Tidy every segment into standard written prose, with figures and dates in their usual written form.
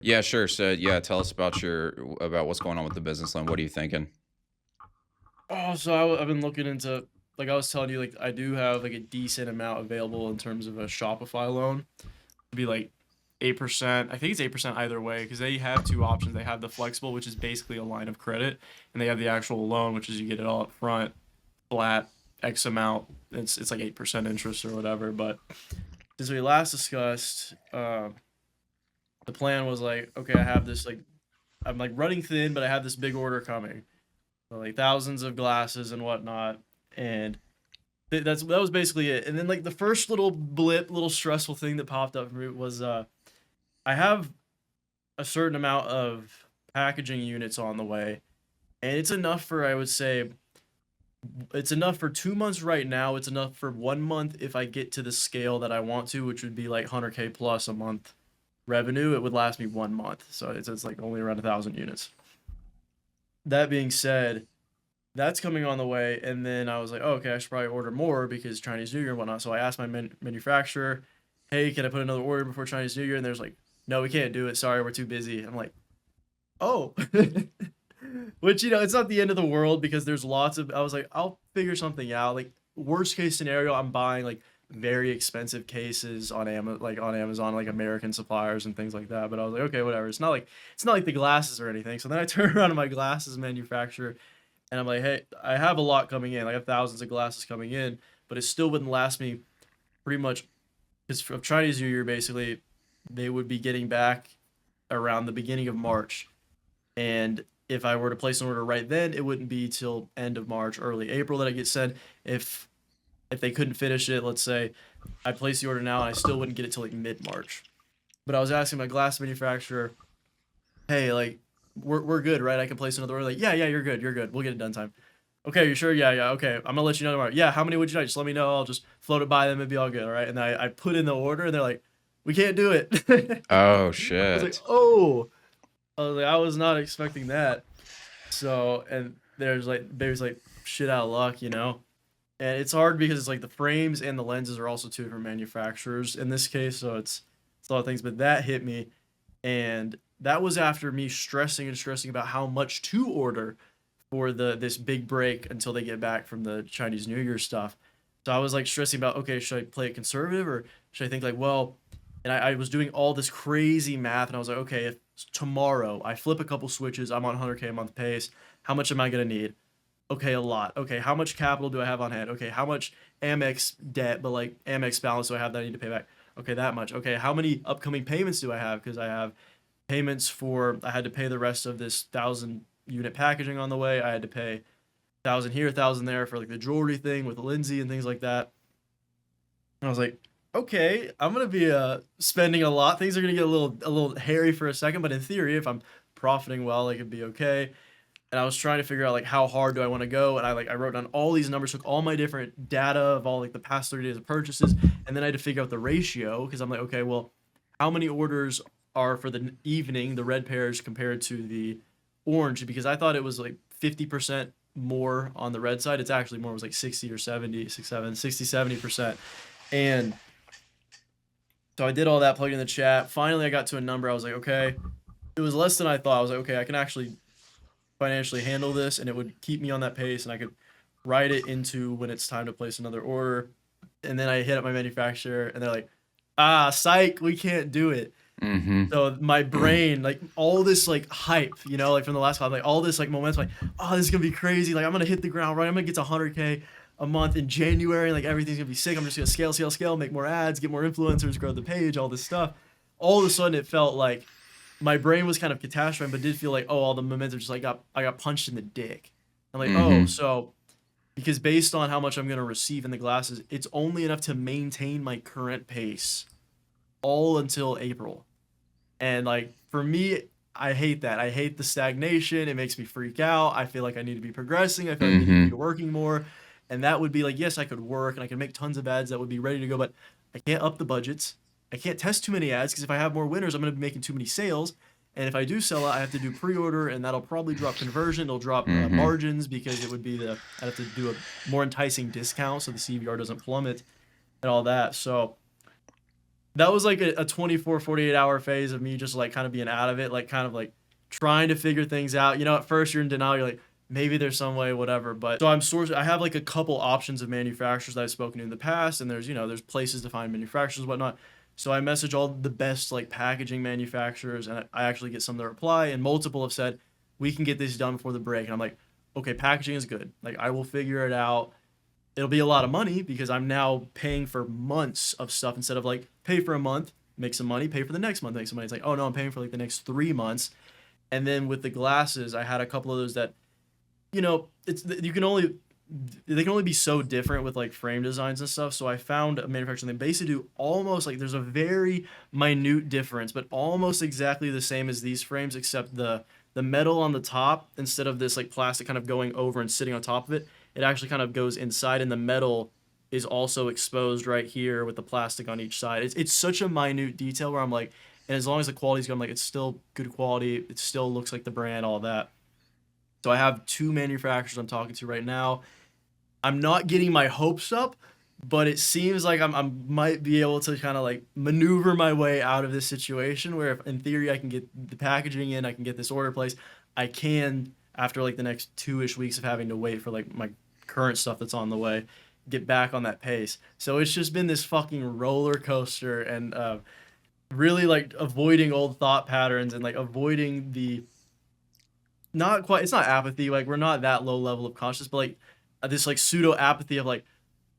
Yeah, sure. So, yeah, tell us about what's going on with the business loan. What are you thinking? Oh, so I've been looking into, like I was telling you, like I do have like a decent amount available in terms of a Shopify loan. It'd be like 8%. I think it's 8% either way because they have two options. They have the flexible, which is basically a line of credit, and they have the actual loan, which is you get it all up front, flat, X amount. It's like 8% interest or whatever. But since we last discussed, the plan was like, okay, I have this like I'm like running thin, but I have this big order coming, so, like thousands of glasses and whatnot, and that was basically it. And then like the first little blip, little stressful thing that popped up for me was I have a certain amount of packaging units on the way, and it's enough for I would say it's enough for 2 months right now. It's enough for 1 month if I get to the scale that I want to, which would be like 100K plus a month revenue. It would last me 1 month, so it's like only around 1,000 units. That being said, that's coming on the way, and then I was like, oh, okay, I should probably order more because Chinese New Year and whatnot. So I asked my manufacturer, hey, can I put another order before Chinese New Year? And there's like, no, we can't do it. Sorry, we're too busy. I'm like, oh, which it's not the end of the world because there's lots of. I was like, I'll figure something out. Like worst case scenario, I'm buying like very expensive cases on Amazon, like American suppliers and things like that. But I was like, okay, whatever. It's not like the glasses or anything. So then I turned around to my glasses manufacturer and I'm like, hey, I have a lot coming in. I have thousands of glasses coming in, but it still wouldn't last me pretty much because of Chinese New Year. Basically, they would be getting back around the beginning of March, and if I were to place an order right then, it wouldn't be till end of March, early April that I get sent. If they couldn't finish it, let's say I place the order now and I still wouldn't get it till like mid March. But I was asking my glass manufacturer, hey, like we're good, right? I can place another order. Like, yeah, you're good, you're good. We'll get it done time. Okay, you sure? Yeah. Okay, I'm gonna let you know tomorrow. Yeah, how many would you like? Just let me know. I'll just float it by them and be all good. All right. And I put in the order, and they're like, we can't do it. Oh, I was like, shit. oh. I was not expecting that. So, and there's like shit out of luck. And it's hard because it's like the frames and the lenses are also two different manufacturers in this case. So it's a lot of things. But that hit me, and that was after me stressing and stressing about how much to order for this big break until they get back from the Chinese New Year stuff. So I was like stressing about, okay, should I play it conservative or should I think like, well, and I was doing all this crazy math and I was like, okay, if tomorrow I flip a couple switches, I'm on 100K a month pace, how much am I gonna need? Okay, a lot. Okay, how much capital do I have on hand? Okay, how much Amex debt, but like Amex balance do I have that I need to pay back? Okay, that much. Okay, how many upcoming payments do I have? Because I have payments for I had to pay the rest of this 1,000 unit packaging on the way. I had to pay 1,000 here, 1,000 there for like the jewelry thing with Lindsay and things like that. And I was like, okay, I'm gonna be spending a lot. Things are gonna get a little hairy for a second, but in theory, if I'm profiting well, it could be okay. And I was trying to figure out like how hard do I want to go, and I wrote down all these numbers, took all my different data of all like the past 30 days of purchases, and then I had to figure out the ratio because I'm like, okay, well, how many orders are for the evening, the red pairs compared to the orange? Because I thought it was like 50% more on the red side. It's actually more, it was like 60 or 70, 70%. And so I did all that, plugged in the chat. Finally, I got to a number. I was like, okay, it was less than I thought. I was like, okay, I can actually financially handle this, and it would keep me on that pace, and I could ride it into when it's time to place another order. And then I hit up my manufacturer, and they're like, psych, we can't do it. Mm-hmm. So my brain, like all this like hype, like from the last call, like all this like momentum, like, oh, this is gonna be crazy. Like I'm gonna hit the ground right. I'm gonna get to 100K a month in January. Like everything's gonna be sick. I'm just gonna scale, make more ads, get more influencers, grow the page, all this stuff. All of a sudden, it felt like my brain was kind of catastrophizing, but did feel like, oh, all the momentum just like I got punched in the dick. I'm like, oh, Mm-hmm. so because based on how much I'm gonna receive in the glasses, it's only enough to maintain my current pace all until April. And like for me, I hate that. I hate the stagnation. It makes me freak out. I feel like I need to be progressing. I feel like I need to be Mm-hmm. working more. And that would be like, yes, I could work and I can make tons of ads that would be ready to go, but I can't up the budgets. I can't test too many ads because if I have more winners, I'm going to be making too many sales. And if I do sell it, I have to do pre-order, and that'll probably drop conversion. It'll drop Mm-hmm. margins because it would be I'd have to do a more enticing discount so the CVR doesn't plummet and all that. So that was like a 24, 48 hour phase of me just like kind of being out of it, like kind of like trying to figure things out. You know, at first you're in denial, you're like, maybe there's some way, whatever. But so I have like a couple options of manufacturers that I've spoken to in the past, and there's, you know, there's places to find manufacturers, whatnot. So I message all the best like packaging manufacturers, and I actually get some to reply, and multiple have said, we can get this done before the break. And I'm like, okay, packaging is good. Like I will figure it out. It'll be a lot of money because I'm now paying for months of stuff instead of like pay for a month, make some money, pay for the next month, make some money. It's like, oh no, I'm paying for like the next 3 months. And then with the glasses, I had a couple of those that, you know, it's you can only they can only be so different with like frame designs and stuff. So I found a manufacturer that basically do almost like there's a very minute difference, but almost exactly the same as these frames, except the metal on the top, instead of this like plastic kind of going over and sitting on top of it, it actually kind of goes inside, and the metal is also exposed right here with the plastic on each side. It's such a minute detail where I'm like, and as long as the quality's good, I'm like, it's still good quality. It still looks like the brand, all that. So I have two manufacturers I'm talking to right now. I'm not getting my hopes up, but it seems like I might be able to kind of like maneuver my way out of this situation where if in theory I can get the packaging in, I can get this order placed, I can after like the next 2-ish weeks of having to wait for like my current stuff that's on the way, get back on that pace. So it's just been this fucking roller coaster, and really like avoiding old thought patterns and like avoiding the not quite, it's not apathy, like we're not that low level of conscious, but like this like pseudo apathy of like,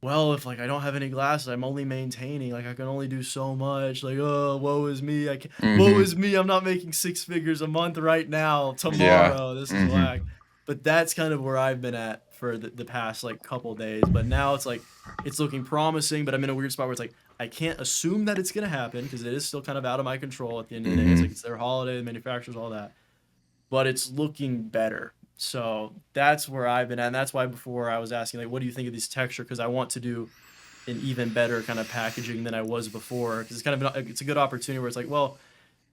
well, if like I don't have any glasses, I'm only maintaining, like I can only do so much, like, oh, woe is me, I can woe Mm-hmm. is me, I'm not making 6 figures a month right now, Yeah. tomorrow, this is Mm-hmm. whack. But that's kind of where I've been at for the past like couple days, but now it's like it's looking promising, but I'm in a weird spot where it's like I can't assume that it's gonna happen because it is still kind of out of my control at the end of the day. It's like Mm-hmm. it's their holiday, the manufacturers, all that, but it's looking better. So that's where I've been at. And that's why before I was asking, like, what do you think of this texture? Because I want to do an even better kind of packaging than I was before. Because it's kind of it's a good opportunity where it's like, well,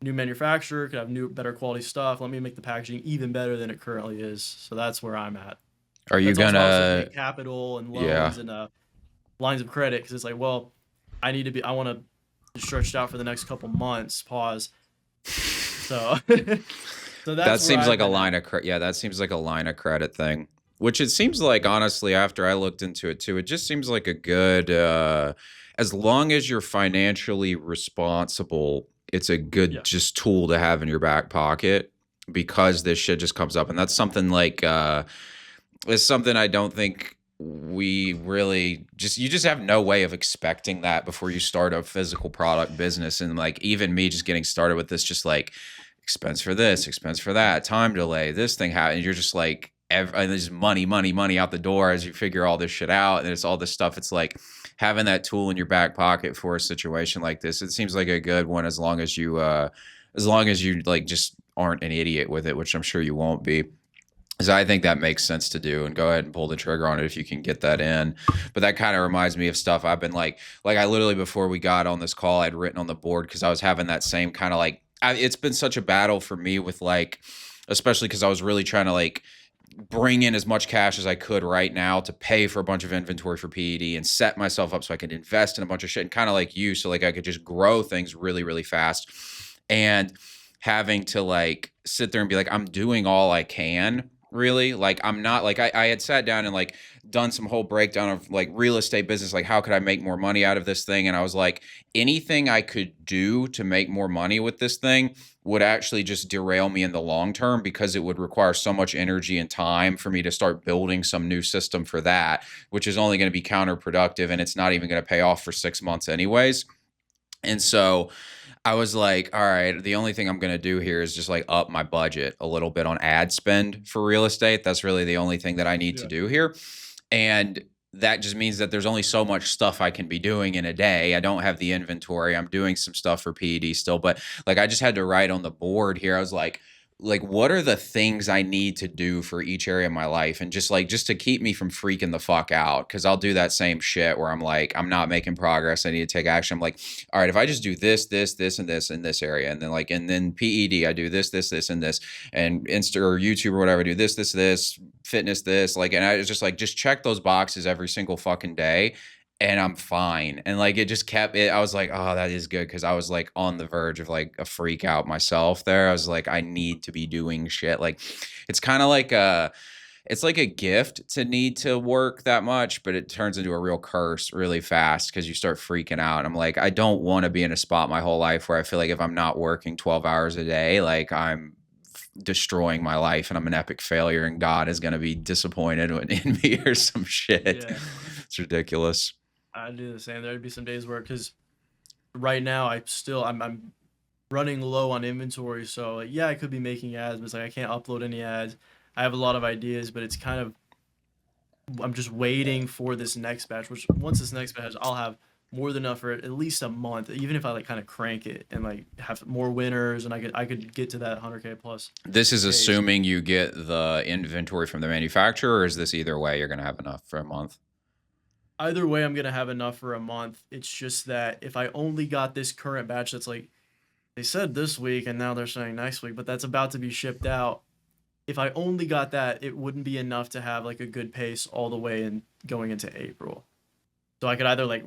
new manufacturer could have new, better quality stuff. Let me make the packaging even better than it currently is. So that's where I'm at. Are you That's also why I was looking gonna? at capital and Yeah. loans and lines of credit because it's like, well, I want to be stretched out for the next couple months. Pause. So, so That that's where seems I've like a been at. line of yeah, that seems like a line of credit thing. Which it seems like honestly after I looked into it too, it just seems like a good as long as you're financially responsible, it's a good Yeah. just tool to have in your back pocket because this shit just comes up and that's something like it's something I don't think we really just you just have no way of expecting that before you start a physical product business and like even me just getting started with this just like expense for this, expense for that, time delay, this thing happened. You're just like, and there's money, money, money out the door as you figure all this shit out. And it's all this stuff. It's like having that tool in your back pocket for a situation like this. It seems like a good one as long as you like just aren't an idiot with it, which I'm sure you won't be. So I think that makes sense to do and go ahead and pull the trigger on it if you can get that in. But that kind of reminds me of stuff I've been like I literally before we got on this call, I'd written on the board because I was having that same kind of like, it's been such a battle for me with like, especially because I was really trying to like bring in as much cash as I could right now to pay for a bunch of inventory for PED and set myself up so I could invest in a bunch of shit and kind of like you. So like I could just grow things really, really fast. And having to like sit there and be like, I'm doing all I can really like I'm not like I had sat down and like done some whole breakdown of like real estate business like how could I make more money out of this thing and I was like anything I could do to make more money with this thing would actually just derail me in the long term because it would require so much energy and time for me to start building some new system for that which is only going to be counterproductive and it's not even going to pay off for 6 months anyways and so I was like, all right, the only thing I'm going to do here is just like up my budget a little bit on ad spend for real estate. That's really the only thing that I need to Yeah. do here. And that just means that there's only so much stuff I can be doing in a day. I don't have the inventory. I'm doing some stuff for PED still, but like I just had to write on the board here. I was like what are the things I need to do for each area of my life and just to keep me from freaking the fuck out because I'll do that same shit where I'm like I'm not making progress I need to take action I'm like all right if I just do this and this in this area and then like and then PED I do this and this and Insta or YouTube or whatever I do this fitness this like and I was just like just check those boxes every single fucking day and I'm fine. And like it just kept it. I was like, oh, that is good because I was like on the verge of like a freak out myself there. I was like, I need to be doing shit. Like it's kind of like it's like a gift to need to work that much, but it turns into a real curse really fast because you start freaking out. I'm like, I don't want to be in a spot my whole life where I feel like if I'm not working 12 hours a day, like I'm destroying my life and I'm an epic failure and God is going to be disappointed in me or some shit. Yeah, It's ridiculous. I do the same. There'd be some days where, because right now I'm running low on inventory, so like, yeah, I could be making ads, but it's like I can't upload any ads. I have a lot of ideas, but it's kind of, I'm just waiting for this next batch. Which once this next batch, I'll have more than enough for at least a month, even if I like kind of crank it and like have more winners, and I could get to that 100K plus This is days. assuming you get the inventory from the manufacturer, or is this either way you're going to have enough for a month? Either way, I'm gonna have enough for a month. It's just that if I only got this current batch, that's like they said this week, and now they're saying next week, but that's about to be shipped out. If I only got that, it wouldn't be enough to have like a good pace all the way in going into April. So I could either like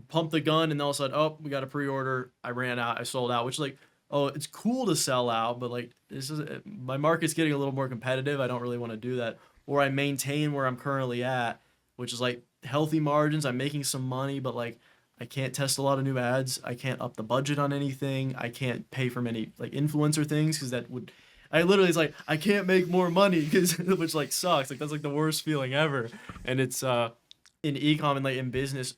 pump the gun and all of a sudden, oh, we got a pre-order. I ran out. I sold out, which is like, oh, it's cool to sell out, but like this is my market's getting a little more competitive. I don't really want to do that. Or I maintain where I'm currently at, which is like healthy margins. I'm making some money, but like I can't test a lot of new ads. I can't up the budget on anything. I can't pay for many like influencer things because that would. I literally it's like I can't make more money because which like sucks. Like that's like the worst feeling ever. And it's in ecom and like in business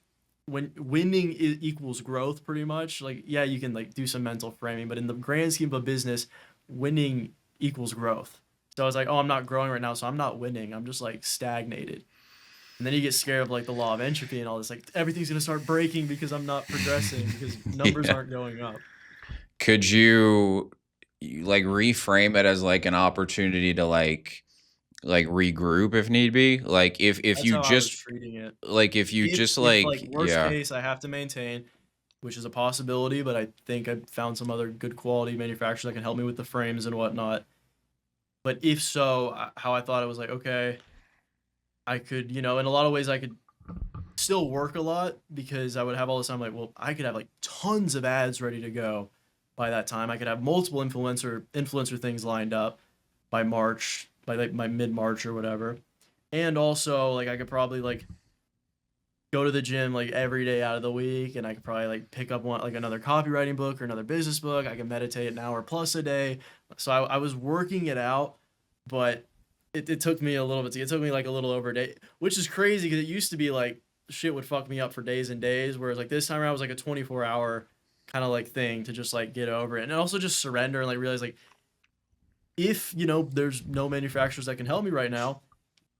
when winning equals growth pretty much. Like yeah, you can like do some mental framing, but in the grand scheme of business, winning equals growth. So I was like, oh, I'm not growing right now, so I'm not winning. I'm just like stagnated. And then you get scared of like the law of entropy and all this. Like everything's gonna start breaking because I'm not progressing because numbers Yeah. aren't going up. Could you like reframe it as like an opportunity to like regroup if need be? Like if That's you how I was just treating it. like if you just If like like worst yeah. case, I have to maintain, which is a possibility, but I think I found some other good quality manufacturers that can help me with the frames and whatnot. But if so, how I thought it was like, okay, I could, in a lot of ways, I could still work a lot because I would have all this time. Like, well, I could have like tons of ads ready to go by that time. I could have multiple influencer things lined up by March, by like my mid March or whatever. And also, like, I could probably like go to the gym like every day out of the week, and I could probably like pick up one like another copywriting book or another business book. I can meditate an hour plus a day. So I was working it out, but it took me a little bit. It took me like a little over a day, which is crazy because it used to be like shit would fuck me up for days and days. Whereas like this time around it was like a 24-hour kind of like thing to just like get over it and also just surrender and like realize like if there's no manufacturers that can help me right now,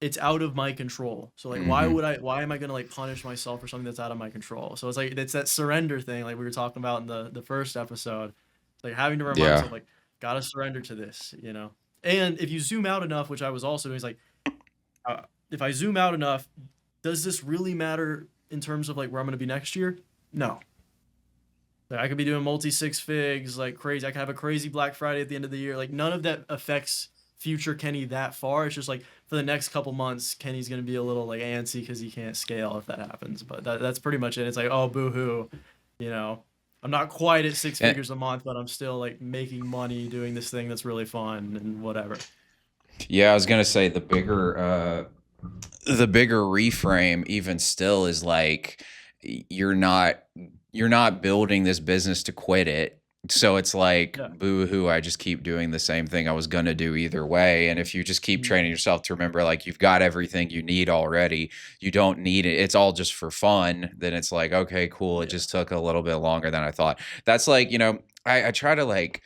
it's out of my control. So like Mhm. why am I gonna like punish myself for something that's out of my control? So it's like it's that surrender thing like we were talking about in the first episode. It's like having to remind Yeah. myself like gotta surrender to this. And if you zoom out enough, which I was also doing, it's like if I zoom out enough, does this really matter in terms of like where I'm gonna be next year? No. Like I could be doing multi six figs like crazy. I could have a crazy Black Friday at the end of the year. Like none of that affects future Kenny that far. It's just like for the next couple months, Kenny's gonna be a little like antsy because he can't scale if that happens. But that's pretty much it. It's like oh boo hoo, you know. I'm not quite at six And figures a month, but I'm still like making money doing this thing that's really fun and whatever. yeah, I was gonna say the bigger reframe even still is like you're not you're not building this business to quit it. So it's like Yeah. boo hoo, I just keep doing the same thing I was gonna do either way. And if you just keep Mhm. training yourself to remember like you've got everything you need already, you don't need it. It's all just for fun, then it's like, okay, cool. It Yeah. just took a little bit longer than I thought. That's like, I try to like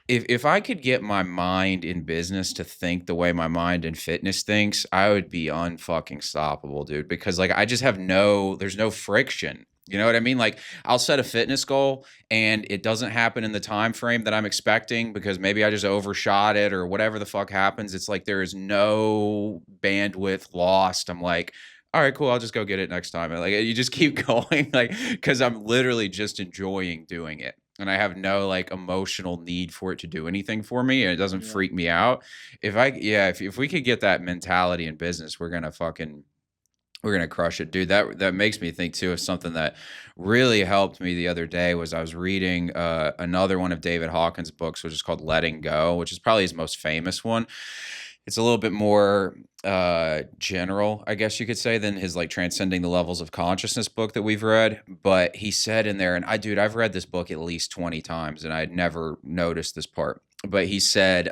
if I could get my mind in business to think the way my mind in fitness thinks, I would be unfucking stoppable, dude. Because like I just have there's no friction. You know what I mean? Like I'll set a fitness goal and it doesn't happen in the time frame that I'm expecting because maybe I just overshot it or whatever the fuck happens. It's like there is no bandwidth lost. I'm like, all right, cool. I'll just go get it next time. And like you just keep going, like because I'm literally just enjoying doing it and I have no like emotional need for it to do anything for me and it doesn't Yeah. freak me out. If I yeah, if we could get that mentality in business, we're gonna fucking We're gonna crush it, dude. That makes me think too of something that really helped me the other day. Was I was reading another one of David Hawkins' books, which is called Letting Go, which is probably his most famous one. It's a little bit more general, I guess you could say, than his like Transcending the Levels of Consciousness book that we've read. But he said in there, and I've read this book at least 20 times, and I'd never noticed this part. But he said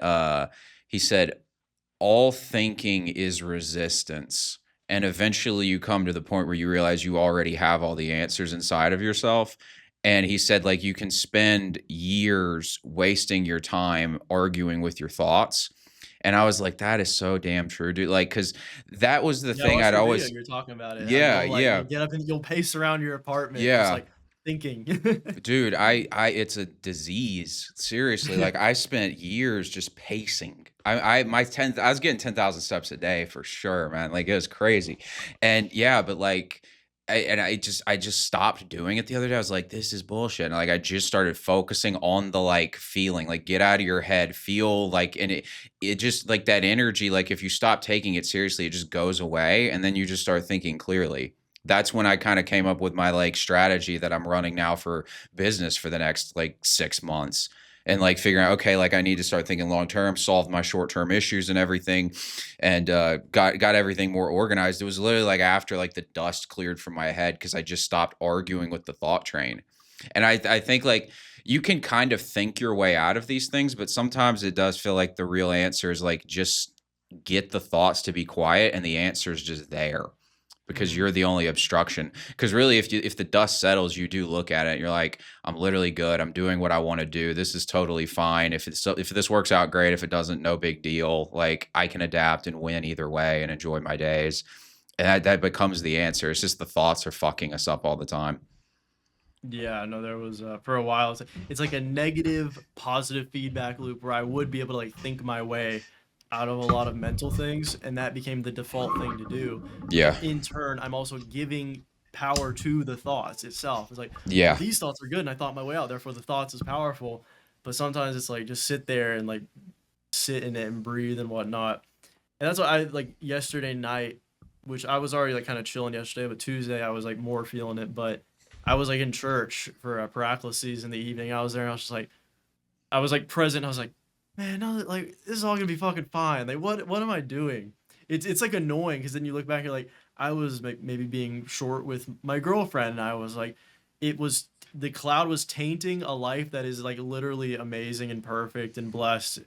all thinking is resistance. And eventually you come to the point where you realize you already have all the answers inside of yourself. And he said, like, you can spend years wasting your time arguing with your thoughts. And I was like, that is so damn true, dude. Like, because that was the Yeah, I thing watched I'd your video. always, You're talking about it. How yeah, you'll yeah, get up and you'll pace around your apartment, just yeah. like thinking. Dude, it's a disease. Seriously, like I spent years just pacing. I was getting 10,000 steps a day for sure, man. Like it was crazy. And yeah, but like, I just stopped doing it the other day. I was like, this is bullshit. And like, I just started focusing on the like feeling, like get out of your head, feel like, and it just like that energy, like if you stop taking it seriously, it just goes away. And then you just start thinking clearly. That's when I kind of came up with my like strategy that I'm running now for business for the next like 6 months, and like figuring out, okay, like I need to start thinking long term, solve my short term issues and everything, and got everything more organized. It was literally like after like the dust cleared from my head because I just stopped arguing with the thought train. And I think like you can kind of think your way out of these things, but sometimes it does feel like the real answer is like just get the thoughts to be quiet and the answer is just there because Mhm. you're the only obstruction. Because really, if the dust settles, you do look at it. And you're like, I'm literally good. I'm doing what I want to do. This is totally fine. If this works out, great. If it doesn't, no big deal. Like I can adapt and win either way and enjoy my days. And that becomes the answer. It's just the thoughts are fucking us up all the time. Yeah, no, there was for a while. It's like a negative, positive feedback loop where I would be able to like think my way out of a lot of mental things, and that became the default thing to do. Yeah. But in turn, I'm also giving power to the thoughts itself. It's like, well, Yeah. these thoughts are good, and I thought my way out. Therefore, the thoughts is powerful. But sometimes it's like just sit there and like sit in it and breathe and whatnot. And that's what I like yesterday night, which I was already like kind of chilling yesterday, but Tuesday I was like more feeling it. But I was like in church for a Paracleses in the evening. I was there and I was just like, I was like present. I was like, man, no, like this is all gonna be fucking fine. Like, what am I doing? It's like annoying because then you look back, you're like, I was like maybe being short with my girlfriend, and I was like, it was the cloud was tainting a life that is like literally amazing and perfect and blessed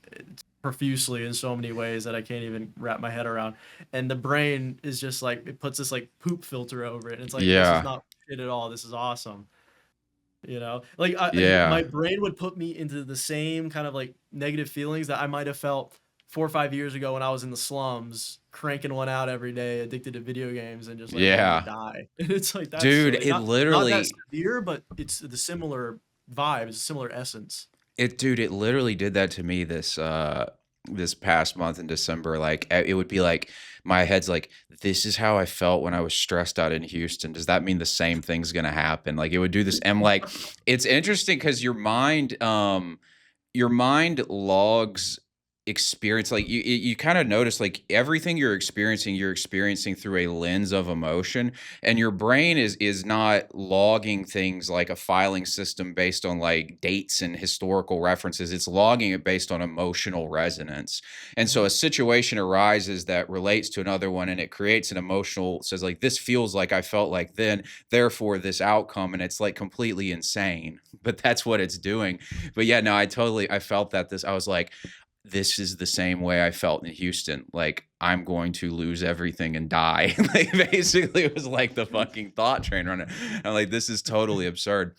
profusely in so many ways that I can't even wrap my head around. And the brain is just like it puts this like poop filter over it. And it's like this is Yeah. not shit at all. This is awesome. Yeah. My brain would put me into the same kind of like negative feelings that I might have felt 4 or 5 years ago when I was in the slums, cranking one out every day, addicted to video games, and just like wanting to Yeah. die. And it's like that's Dude, silly. it Not that literally severe, but it's the similar vibe, it's a similar essence. it literally did that to me this past month in December. Like it would be like my head's like, this is how I felt when I was stressed out in Houston. Does that mean the same thing's gonna happen? Like it would do this. And like it's interesting because your mind logs experience, like you kind of notice like everything you're experiencing through a lens of emotion, and your brain is not logging things like a filing system based on like dates and historical references. It's logging it based on emotional resonance. And so a Mhm. situation arises that relates to another one, and it creates an emotional, says like, this feels like I felt like then, therefore this outcome. And it's like completely insane, but that's what it's doing. But yeah, no, I felt that I was like, this is the same way I felt in Houston. Like I'm going to lose everything and die. Like basically it was like the fucking thought train running. I'm like, this is totally absurd.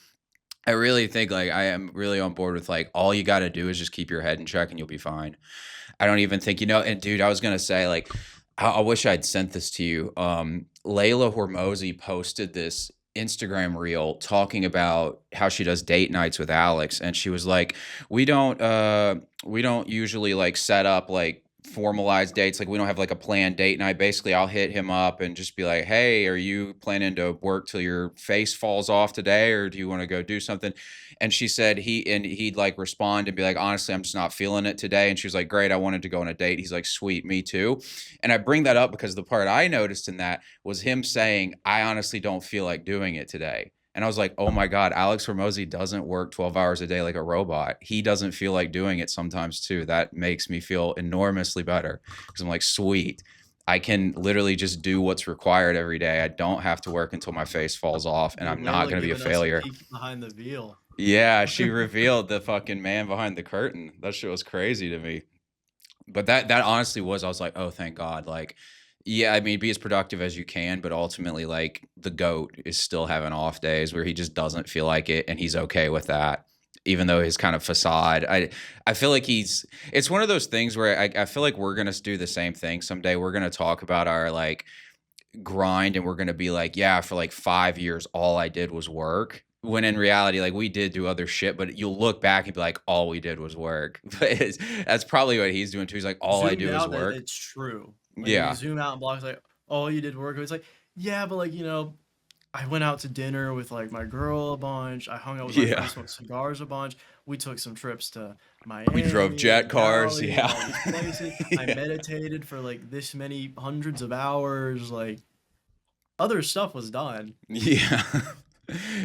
I really think like I am really on board with like all you got to do is just keep your head in check and you'll be fine. I don't even think, and dude, I was gonna say like I wish I'd sent this to you. Layla Hormozy posted this Instagram reel talking about how she does date nights with Alex, and she was like, we don't usually like set up like formalized dates. Like we don't have like a planned date night. Basically, I'll hit him up and just be like, "Hey, are you planning to work till your face falls off today, or do you want to go do something?" And she said he'd like respond and be like, "Honestly, I'm just not feeling it today." And she was like, "Great, I wanted to go on a date." He's like, "Sweet, me too." And I bring that up because the part I noticed in that was him saying, "I honestly don't feel like doing it today." And I was like, oh my God, Alex Hormozy doesn't work 12 hours a day like a robot. He doesn't feel like doing it sometimes too. That makes me feel enormously better because I'm like, sweet. I can literally just do what's required every day. I don't have to work until my face falls off, and Dude, I'm not Layla going to be a giving us a failure. peek behind the veil. Yeah, she revealed the fucking man behind the curtain. That shit was crazy to me. But that honestly was, I was like, oh, thank God. Like, yeah, I mean, be as productive as you can, but ultimately, like, the GOAT is still having off days where he just doesn't feel like it, and he's okay with that. Even though his kind of facade, I feel like it's one of those things where I feel like we're gonna do the same thing someday. We're gonna talk about our like grind, and we're gonna be like, yeah, for like 5 years, all I did was work. When in reality, like we did do other shit, but you'll look back and be like, all we did was work. But that's probably what he's doing too. He's like, all I Zoomed do is out, that work. it's true. Like when you Yeah. zoom out and block, it's like, oh, you did work. It's like, yeah, but like I went out to dinner with like my girl a bunch. I hung out with my Yeah. friends, smoked cigars a bunch. We took some trips to We drove Miami jet and cars. Cali and Yeah. all these places. I Yeah. meditated for like this many hundreds of hours. Like other stuff was done. Yeah.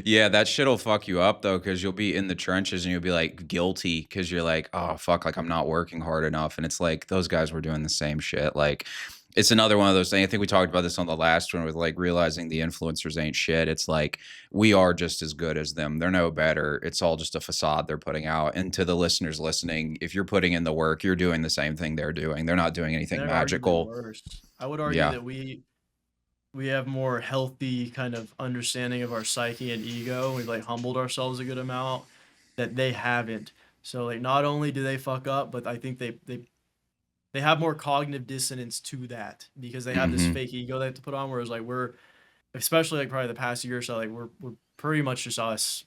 Yeah, that shit'll fuck you up though, because you'll be in the trenches and you'll be like guilty because you're like, oh fuck, like I'm not working hard enough. And it's like those guys were doing the same shit. Like it's another one of those things. I think we talked about this on the last one with like realizing the influencers ain't shit. It's like we are just as good as them. They're no better. It's all just a facade they're putting out. And to the listeners listening, if you're putting in the work, you're doing the same thing they're doing. They're not doing anything They're arguably magical. worse. I would argue Yeah. that we have more healthy kind of understanding of our psyche and ego. We've like humbled ourselves a good amount that they haven't. So like not only do they fuck up, but I think they have more cognitive dissonance to that because they have this Hmm. fake ego they have to put on. Whereas like we're, especially like probably the past year or so, like we're pretty much just us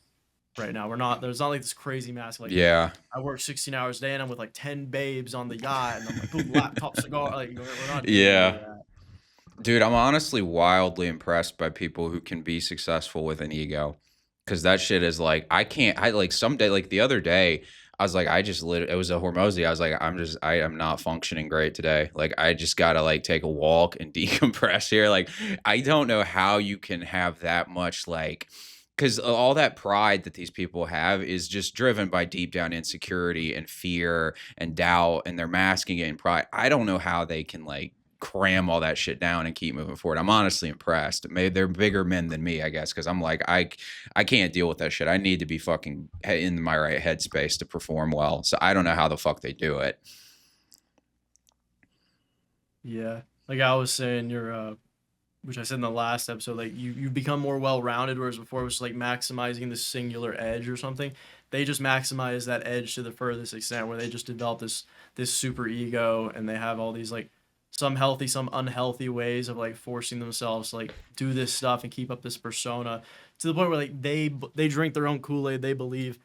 right now. We're not there's not like this crazy mask like Yeah. I work 16 hours a day and I'm with like 10 babes on the yacht and I'm like boom laptop cigar like we're not doing any of Yeah. that. Dude, I'm honestly wildly impressed by people who can be successful with an ego. Cause that shit is like, I can't, I like someday, like the other day, I was like, I just lit, it was a Hormozy. I was like, I am not functioning great today. Like, I just gotta like take a walk and decompress here. Like, I don't know how you can have that much like, because all that pride that these people have is just driven by deep down insecurity and fear and doubt, and they're masking it in pride. I don't know how they can like cram all that shit down and keep moving forward. I'm honestly impressed. Maybe they're bigger men than me, I guess, because I'm like I can't deal with that shit. I need to be fucking in my right headspace to perform well. So I don't know how the fuck they do it. Yeah. Like I was saying, you're which I said in the last episode, like you become more well rounded, whereas before it was like maximizing the singular edge or something. They just maximize that edge to the furthest extent where they just develop this super ego and they have all these like some healthy, some unhealthy ways of like forcing themselves to like do this stuff and keep up this persona to the point where like they drink their own Kool-Aid, they believe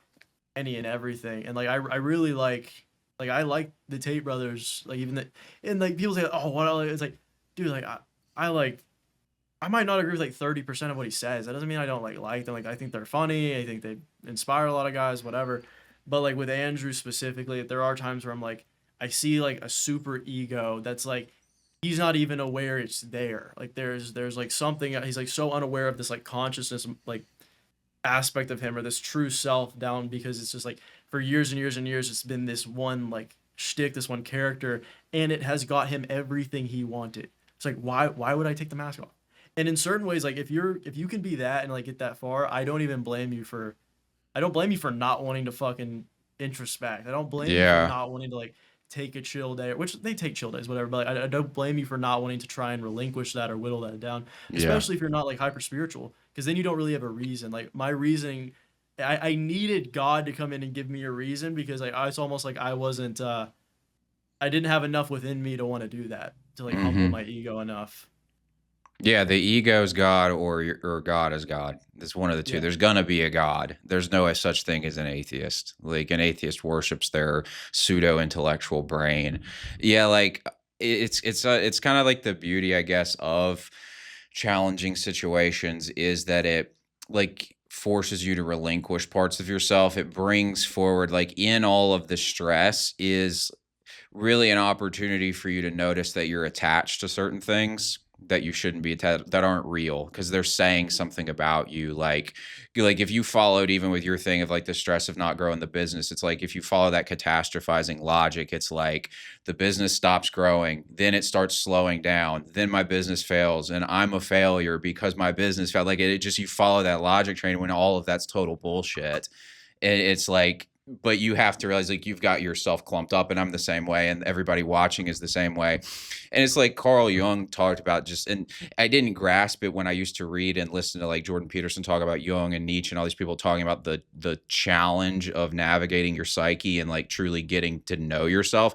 any and everything. And like I really like I like the Tate brothers, like even that and like people say, oh what it's like, dude, like I like I might not agree with like 30% of what he says. That doesn't mean I don't like them. Like I think they're funny. I think they inspire a lot of guys, whatever. But like with Andrew specifically, there are times where I'm like, I see like a super ego that's like he's not even aware it's there. Like there's like something he's like so unaware of this like consciousness like aspect of him or this true self down because it's just like for years and years and years it's been this one like shtick, this one character, and it has got him everything he wanted. It's like why would I take the mask off? And in certain ways, like if you can be that and like get that far, I don't blame you for not wanting to fucking introspect. I don't blame you for Yeah. not wanting to like take a chill day, which they take chill days, whatever. But like, I don't blame you for not wanting to try and relinquish that or whittle that down, Yeah. especially if you're not like hyper spiritual, because then you don't really have a reason. Like my reasoning, I needed God to come in and give me a reason because like it's almost like I wasn't, I didn't have enough within me to want to do that to like humble Hmm. my ego enough. Yeah, the ego's God or God is God. It's one of the two. Yeah. There's gonna be a God. There's no such thing as an atheist. Like an atheist worships their pseudo intellectual brain. Yeah, like it's kind of like the beauty, I guess, of challenging situations is that it like forces you to relinquish parts of yourself. It brings forward like in all of the stress is really an opportunity for you to notice that you're attached to certain things that you shouldn't be attached that aren't real because they're saying something about you like if you followed even with your thing of like the stress of not growing the business, it's like if you follow that catastrophizing logic, it's like the business stops growing, then it starts slowing down, then my business fails and I'm a failure because my business failed. Like it just you follow that logic train when all of that's total bullshit. It's like but you have to realize like you've got yourself clumped up and I'm the same way and everybody watching is the same way. And it's like Carl Jung talked about just and I didn't grasp it when I used to read and listen to like Jordan Peterson talk about Jung and Nietzsche and all these people talking about the challenge of navigating your psyche and like truly getting to know yourself.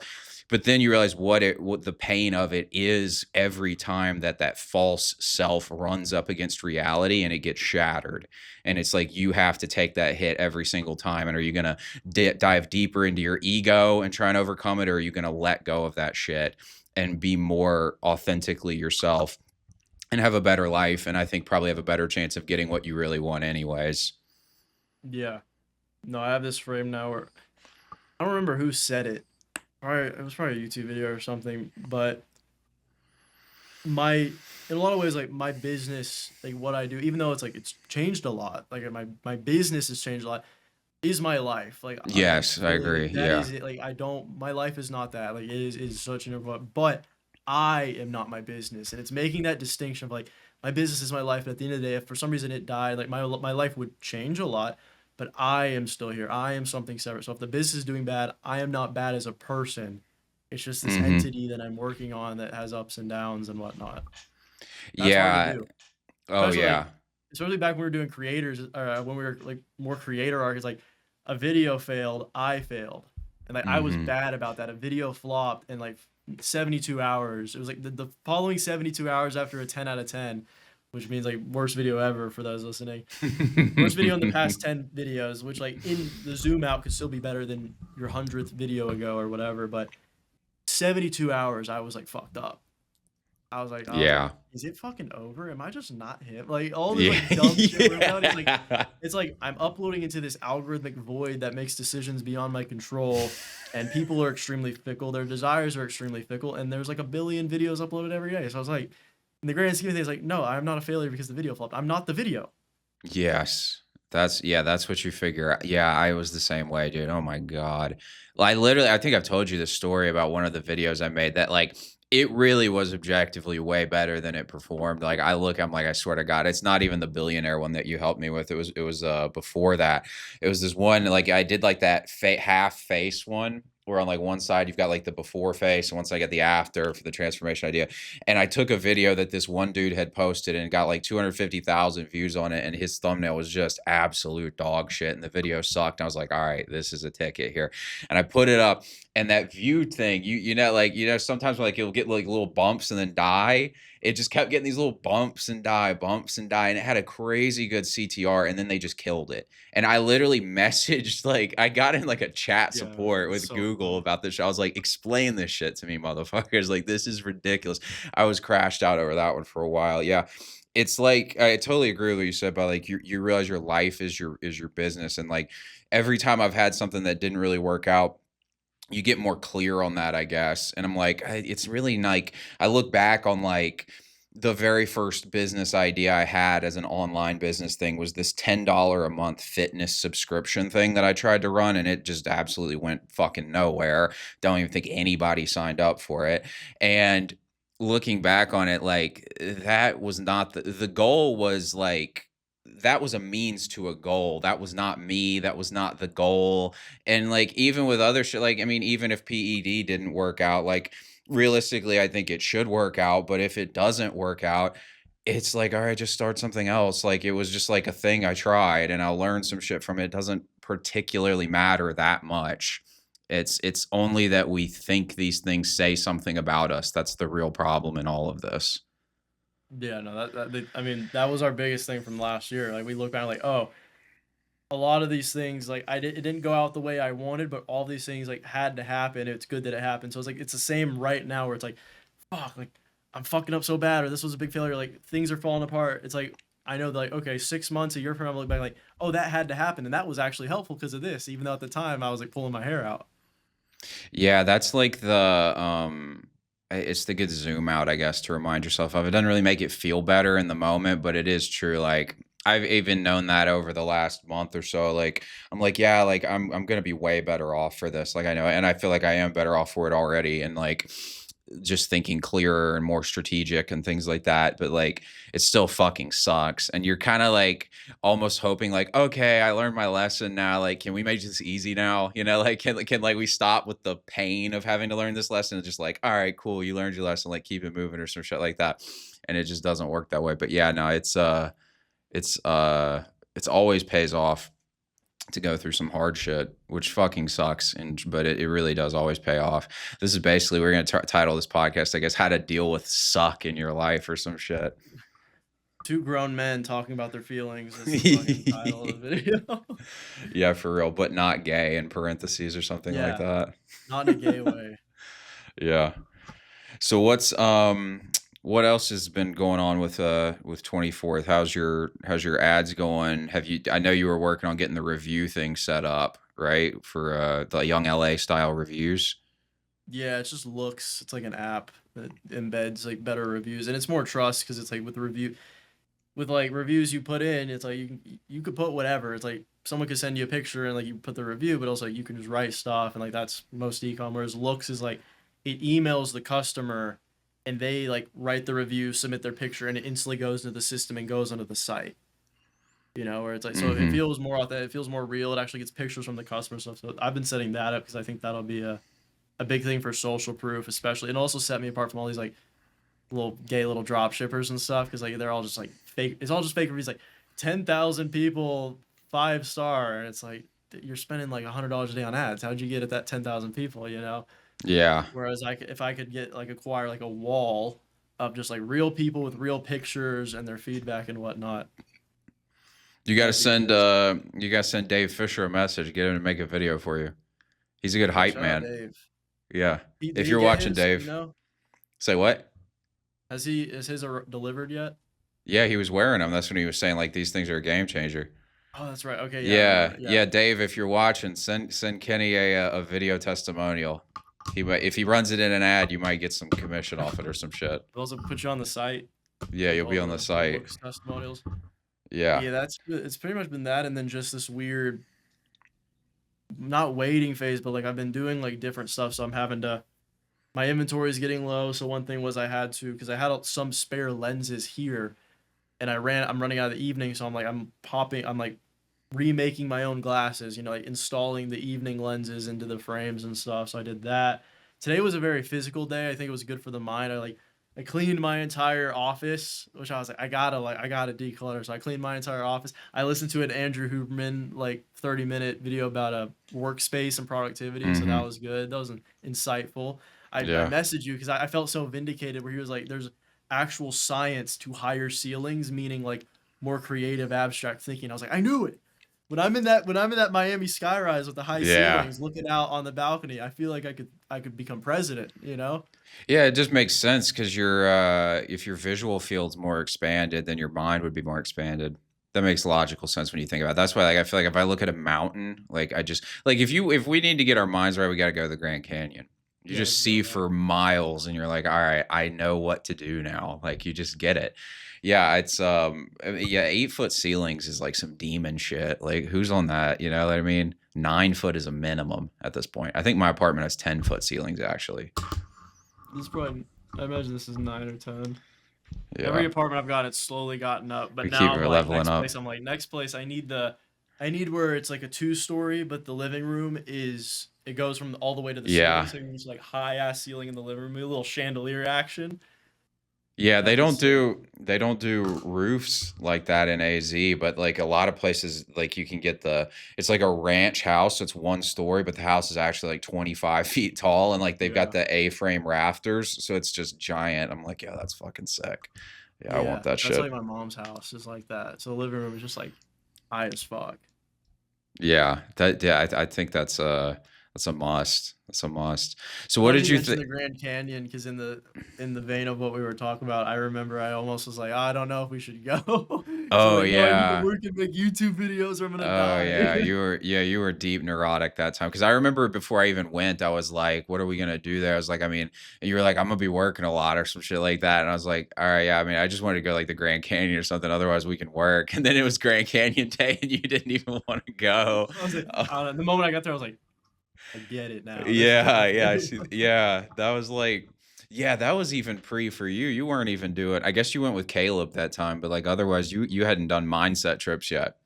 But then you realize what the pain of it is every time that false self runs up against reality and it gets shattered. And it's like you have to take that hit every single time. And are you going to dive deeper into your ego and try and overcome it, or are you going to let go of that shit and be more authentically yourself and have a better life? And I think probably have a better chance of getting what you really want anyways. Yeah. No, I have this frame now where I don't remember who said it. Probably it was probably a YouTube video or something, but my in a lot of ways like my business, like what I do, even though it's like it's changed a lot, like my business has changed a lot, is my life. Like Yes, I fully agree. like that Yeah. is it. Like I don't my life is not that. Like it is such an important but I am not my business. And it's making that distinction of like my business is my life. And at the end of the day, if for some reason it died, like my life would change a lot, but I am still here. I am something separate. So if the business is doing bad, I am not bad as a person. It's just this Hmm. entity that I'm working on that has ups and downs and whatnot. That's hard to Yeah. do. Oh Especially like yeah. especially back when we were doing creators, when we were like more creator artists, like a video failed, I failed. And like I was Hmm. bad about that. A video flopped in like 72 hours. It was like the following 72 hours after a 10 out of 10, which means like worst video ever for those listening. Worst video in the past 10 videos, which like in the zoom out could still be better than your 100th video ago or whatever, but 72 hours I was like fucked up. I was like, Yeah. "Is it fucking over? Am I just not him?" Like all this Yeah. like dumb shit where reality Yeah. it's like I'm uploading into this algorithmic void that makes decisions beyond my control, and people are extremely fickle. Their desires are extremely fickle, and there's like a billion videos uploaded every day. So I was like, in the grand scheme of things, like, no, I'm not a failure because the video flopped. I'm not the video. Yes. That's what you figure out. Yeah, I was the same way, dude. Oh my God. I literally I think I've told you this story about one of the videos I made that like it really was objectively way better than it performed. Like I'm like, I swear to God, it's not even the billionaire one that you helped me with. It was before that. It was this one, like I did like that half face one where on like one side you've got like the before face and one side you got the after for the transformation idea. And I took a video that this one dude had posted and got like 250,000 views on it. And his thumbnail was just absolute dog shit. And the video sucked. I was like, all right, this is a ticket here. And I put it up and that view thing, sometimes like it'll get like little bumps and then die. It just kept getting these little bumps and die. And it had a crazy good CTR. And then they just killed it. And I literally messaged, like, I got in like a chat Yeah, support it's with so Google funny. about this show. I was like, explain this shit to me, motherfuckers. Like, this is ridiculous. I was crashed out over that one for a while. Yeah. It's like I totally agree with what you said about like you realize your life is your business. And like every time I've had something that didn't really work out, you get more clear on that, I guess. And I'm like, it's really like I look back on like the very first business idea I had as an online business thing was this $10 a month fitness subscription thing that I tried to run and it just absolutely went fucking nowhere. Don't even think anybody signed up for it. And looking back on it, like that was not the goal was like that was a means to a goal. That was not me. That was not the goal. And like even with other shit, like I mean, even if PED didn't work out, like realistically, I think it should work out. But if it doesn't work out, it's like, all right, just start something else. Like it was just like a thing I tried and I'll learn some shit from it. It doesn't particularly matter that much. It's only that we think these things say something about us. That's the real problem in all of this. Yeah, no, I mean, that was our biggest thing from last year. Like we look back, like, oh, a lot of these things, like it didn't go out the way I wanted, but all these things like had to happen. It's good that it happened. So it's like it's the same right now where it's like, fuck, like I'm fucking up so bad, or this was a big failure. Like things are falling apart. It's like I know that, like, okay, 6 months, a year from now, I'm look back like, oh, that had to happen, and that was actually helpful because of this. Even though at the time I was like pulling my hair out. Yeah, that's like it's the good zoom out, I guess, to remind yourself of. It doesn't really make it feel better in the moment, but it is true. Like I've even known that over the last month or so. Like I'm like, yeah, like I'm gonna be way better off for this. Like I know, and I feel like I am better off for it already. And like just thinking clearer and more strategic and things like that. But like it still fucking sucks. And you're kind of like almost hoping like, okay, I learned my lesson now. Like, can we make this easy now? You know, like can like we stop with the pain of having to learn this lesson and just like, all right, cool, you learned your lesson, like keep it moving or some shit like that. And it just doesn't work that way. But yeah, no, it's it's always pays off to go through some hard shit, which fucking sucks. And but it really does always pay off. This is basically we're gonna title this podcast, I guess, "How to Deal with Suck in Your Life" or some shit. Two grown men talking about their feelings. That's the fucking title of the video. Yeah, for real, but not gay in parentheses or something like Yeah, that. not in a gay way. Yeah. So what else has been going on with 24th? How's your ads going? Have you I know you were working on getting the review thing set up, right? For the Young LA style reviews. Yeah, it just looks. It's like an app that embeds like better reviews, and it's more trust because it's like with like reviews you put in. It's like you could put whatever. It's like someone could send you a picture and like you put the review, but also like, you can just write stuff, and like that's most e-commerce. Looks is like it emails the customer, and they like write the review, submit their picture, and it instantly goes into the system and goes onto the site. Where it's like, so it Mhm. feels more authentic, it feels more real. It actually gets pictures from the customer stuff. So I've been setting that up because I think that'll be a big thing for social proof, especially, and also set me apart from all these like little gay little drop shippers and stuff because like they're all just like fake. It's all just fake reviews, like 10,000 people 5 star, and it's like you're spending like $100 a day on ads. How'd you get at that 10,000 people? Yeah. Whereas if I could get like acquire like a wall of just like real people with real pictures and their feedback and whatnot, that'd be good. You gotta send Dave Fisher a message, get him to make a video for you. He's a good Yeah, hype shout out man. Dave. Yeah. Did If he you're get watching his? Dave, say what? Is his delivered yet? Yeah, he was wearing them. That's when he was saying like these things are a game changer. Oh, that's right. Okay, yeah, I Yeah, remember. Yeah. yeah, Dave, if you're watching, send Kenny a video testimonial. He might if he runs it in an ad, you might get some commission off it or some shit. They'll also put you on the site Yeah, with you'll be all on the the site. looks testimonials. Yeah. Yeah, it's pretty much been that, and then just this weird, not waiting phase, but like I've been doing like different stuff, so I'm having to. My inventory is getting low, so one thing was I had to, because I had some spare lenses here, and I'm running out of the evening, so I'm like remaking my own glasses, like installing the evening lenses into the frames and stuff. So I did that. Today was a very physical day. I think it was good for the mind. I cleaned my entire office, which I was like, I gotta declutter. So I cleaned my entire office. I listened to an Andrew Huberman like 30-minute video about a workspace and productivity. So that Mm-hmm. was good. That was insightful. I Yeah. messaged you because I felt so vindicated where he was like, there's actual science to higher ceilings, meaning like more creative abstract thinking. I was like, I knew it. When I'm in that Miami skyrise with the high Yeah. ceilings looking out on the balcony, I feel like I could become president. Yeah, it just makes sense because if your visual field's more expanded, then your mind would be more expanded. That makes logical sense when you think about it. That's why like I feel like if I look at a mountain, like I just like if we need to get our minds right, we gotta go to the Grand Canyon. You Yeah, just let's see go there. for miles and you're like, all right, I know what to do now. Like you just get it. Yeah, it's I mean, yeah, 8 foot ceilings is like some demon shit. Like who's on that? You know what I mean? 9 foot is a minimum at this point. I think my apartment has 10 foot ceilings actually. I imagine this is 9 or 10. Every Yeah. apartment I've got, it's slowly gotten up, but We now keep I'm like leveling next up. place. I'm like next place. I need where it's like a 2 story, but the living room it goes from all the way to the ceiling, Yeah. so you're just like high ass ceiling in the living room, a little chandelier action. Yeah, That'd be sick. they don't do roofs like that in AZ, but like a lot of places like you can get it's like a ranch house, so it's 1 story, but the house is actually like 25 feet tall and like they've got Yeah. the A-frame rafters, so it's just giant. I'm like, yeah, that's fucking sick. Yeah, I want Yeah, that that's shit. like my mom's house is like that. So the living room is just like high as fuck. Yeah, I think that's a must. That's a must. So what Funny did you you mentioned think? the Grand Canyon because in the vein of what we were talking about, I remember I almost was like, "Oh, I don't know if we should go." So Oh like, no, I need to yeah. work and make YouTube videos or I'm gonna Oh die. yeah, you were deep neurotic that time because I remember before I even went, I was like, "What are we gonna do there?" I was like, I mean, and you were like, "I'm gonna be working a lot" or some shit like that, and I was like, "All right, yeah." I mean, I just wanted to go like the Grand Canyon or something, otherwise we can work. And then it was Grand Canyon Day, and you didn't even want to go. I was like, Uh, I don't know. The moment I got there, I was like, I get it now. Let's yeah, go. yeah, I see. Yeah, that was like, yeah, that was even pre for you. You weren't even doing. I guess you went with Caleb that time, but like otherwise, you hadn't done mindset trips yet.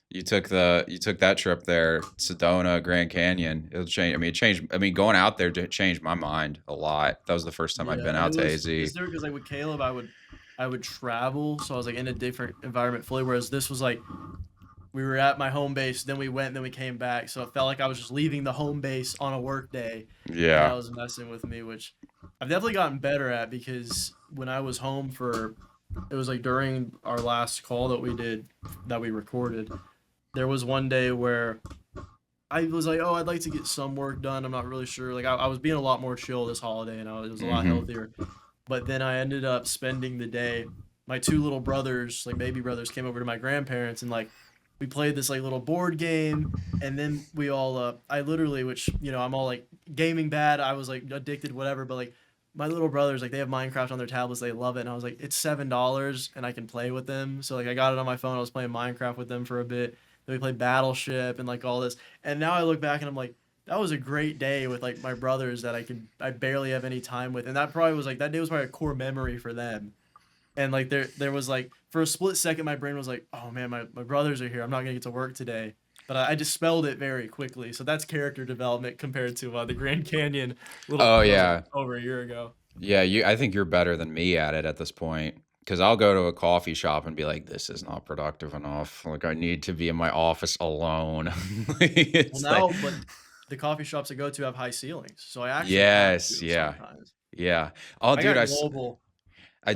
You took that trip there, Sedona, Grand Canyon. It'll change. I mean, it changed. I mean, going out there changed my mind a lot. That was the first time I'd Yeah, been and out to it's AZ. different because like with Caleb, I would travel, so I was like in a different environment fully. Whereas this was like we were at my home base, then we went, then we came back. So it felt like I was just leaving the home base on a work day, and that Yeah. was messing with me, which I've definitely gotten better at because when I was home for it was like during our last call that we did that we recorded, there was one day where I was like, oh, I'd like to get some work done. I'm not really sure. Like I was being a lot more chill this holiday, and it was a lot Mm-hmm. healthier. But then I ended up spending the day. My two little brothers, like baby brothers, came over to my grandparents, and like we played this like little board game, and then we all I literally, which I'm all like gaming bad. I was like addicted, whatever. But like my little brothers, like they have Minecraft on their tablets, they love it, and I was like, it's $7, and I can play with them. So like I got it on my phone. I was playing Minecraft with them for a bit. Then we played Battleship and like all this. And now I look back and I'm like, that was a great day with like my brothers that I barely have any time with, and that probably was like that day was probably a core memory for them. And like there was like for a split second my brain was like, oh man, my brothers are here. I'm not gonna get to work today. But I dispelled it very quickly. So that's character development compared to the Grand Canyon little Oh that was like yeah, over a year ago. yeah. You. I think you're better than me at it at this point. Because I'll go to a coffee shop and be like, "This is not productive enough. Like, I need to be in my office alone." Well It's like, now, but the coffee shops I go to have high ceilings, so I actually have yes, to yeah, sometimes. yeah. Oh, I dude, got global,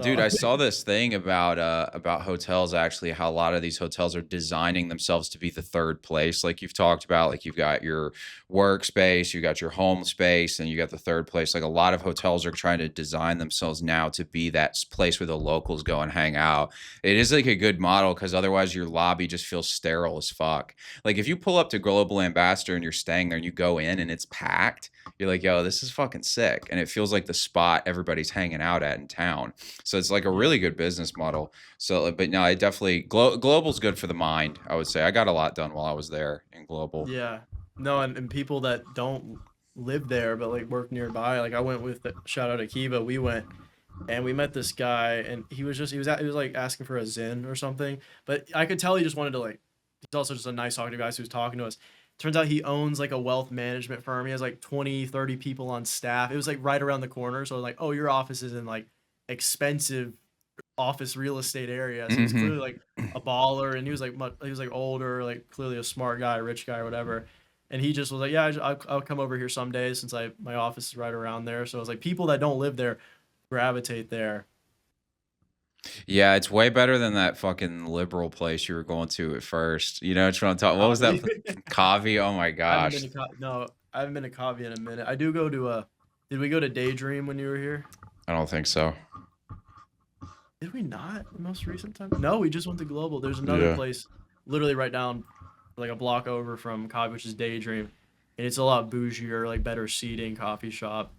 Dude, so I saw this thing about hotels actually, how a lot of these hotels are designing themselves to be the third place, like you've talked about. Like you've got your workspace, you got your home space, and you got the third place. Like a lot of hotels are trying to design themselves now to be that place where the locals go and hang out. It is like a good model because otherwise your lobby just feels sterile as fuck. Like if you pull up to Global Ambassador and you're staying there and you go in and it's packed, you're like, yo, this is fucking sick. And it feels like the spot everybody's hanging out at in town. So it's like a yeah. really good business model. So, but no, I definitely global's good for the mind. I would say I got a lot done while I was there in global. Yeah. No, and people that don't live there but like work nearby, like I went with shout out to Kiva, we went and we met this guy and he was like asking for a Zen or something, but I could tell he just wanted to like he's also just a nice talking to guy who was talking to us. Turns out he owns like a wealth management firm. He has like 20, 30 people on staff. It was like right around the corner. So like, oh, your office is in like expensive office real estate area. So he's Hmm. clearly like a baller, and he was like older, like clearly a smart guy, rich guy, or whatever. And he just was like, yeah, I'll come over here some days since I my office is right around there. So it's like people that don't live there gravitate there. Yeah, it's way better than that fucking liberal place you were going to at first. You know what I'm talking? What was that? Hobby. Coffee? Oh my I haven't been gosh. to no, I haven't been to Covey in a minute. I do go to Did we go to Daydream when you were here? I don't think so. Did we not the most recent time? No, we just went to Global. There's another Yeah. place literally right down like a block over from Covey, which is Daydream, and it's a lot bougier, like better seating coffee shop.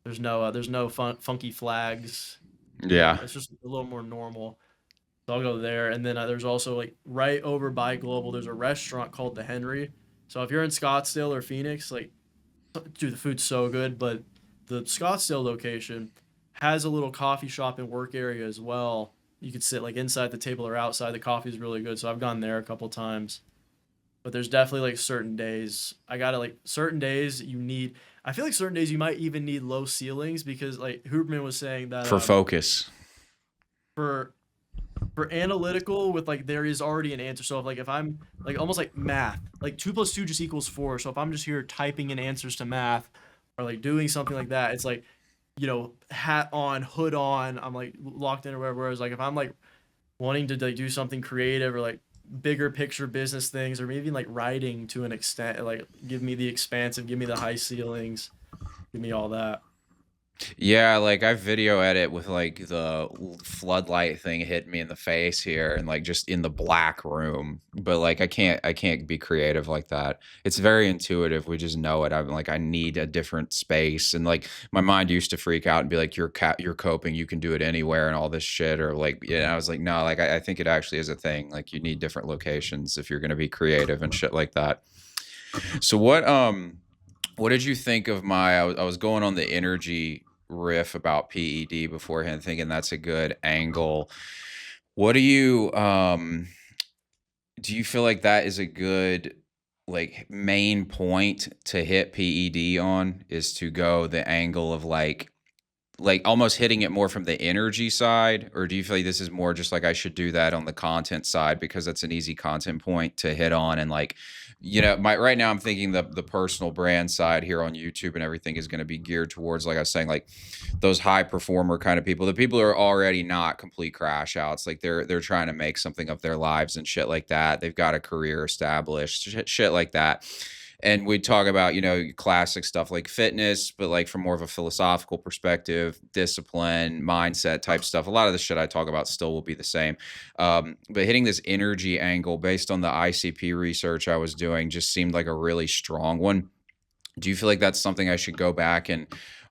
There's no funky flags. Yeah. It's just a little more normal. So I'll go there, and then there's also like right over by Global, there's a restaurant called the Henry. So if you're in Scottsdale or Phoenix, like dude, the food's so good, but the Scottsdale location has a little coffee shop and work area as well. You could sit like inside the table or outside. The coffee's really good, so I've gone there a couple times. But there's definitely like certain days I gotta like certain days you need. I feel like certain days you might even need low ceilings because like Huberman was saying that For focus. for for analytical with like there is already an answer. So if I'm like almost like math, like 2 plus 2 just equals 4. So if I'm just here typing in answers to math or like doing something like that, it's like hat on, hood on, I'm like locked in or whatever. Whereas like if I'm like wanting to like do something creative or like bigger picture business things or maybe even like writing to an extent, like give me the expansive, give me the high ceilings, give me all that. Yeah, like I video edit with like the floodlight thing hitting me in the face here and like just in the black room. But like I can't be creative like that. It's very intuitive. We just know it. I'm like I need a different space and like my mind used to freak out and be like you're coping, you can do it anywhere and all this shit or like yeah, I was like no, like I think it actually is a thing. Like you need different locations if you're going to be creative and shit like that. So what did you think of I was going on the energy riff about PED beforehand, thinking that's a good angle. What do you feel like that is a good like main point to hit PED on is to go the angle of like almost hitting it more from the energy side, or do you feel like this is more just like I should do that on the content side because that's an easy content point to hit on and like my right now I'm thinking the personal brand side here on YouTube and everything is going to be geared towards like I was saying like those high performer kind of people, the people who are already not complete crash outs, like they're trying to make something of their lives and shit like that. They've got a career established, shit like that. And we talk about classic stuff like fitness but like from more of a philosophical perspective, discipline, mindset type stuff. A lot of the shit I talk about still will be the same, but hitting this energy angle based on the ICP research I was doing just seemed like a really strong one. Do you feel like that's something I should go back and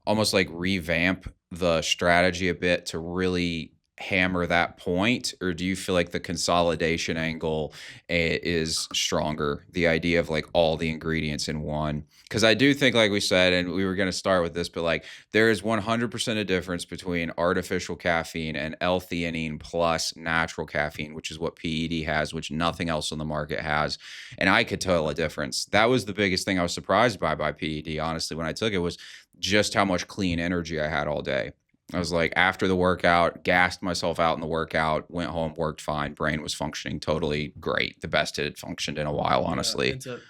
almost like revamp the strategy a bit to really hammer that point? Or do you feel like the consolidation angle is stronger? The idea of like all the ingredients in one? Because I do think, like we said, and we were going to start with this, but like there is 100% a difference between artificial caffeine and L-theanine plus natural caffeine, which is what PED has, which nothing else on the market has. And I could tell a difference. That was the biggest thing I was surprised by PED, honestly, when I took it, was just how much clean energy I had all day. I was like, after the workout, gassed myself out in the workout, went home, worked fine, brain was functioning totally great. The best it had functioned in a while, Yeah, honestly. and to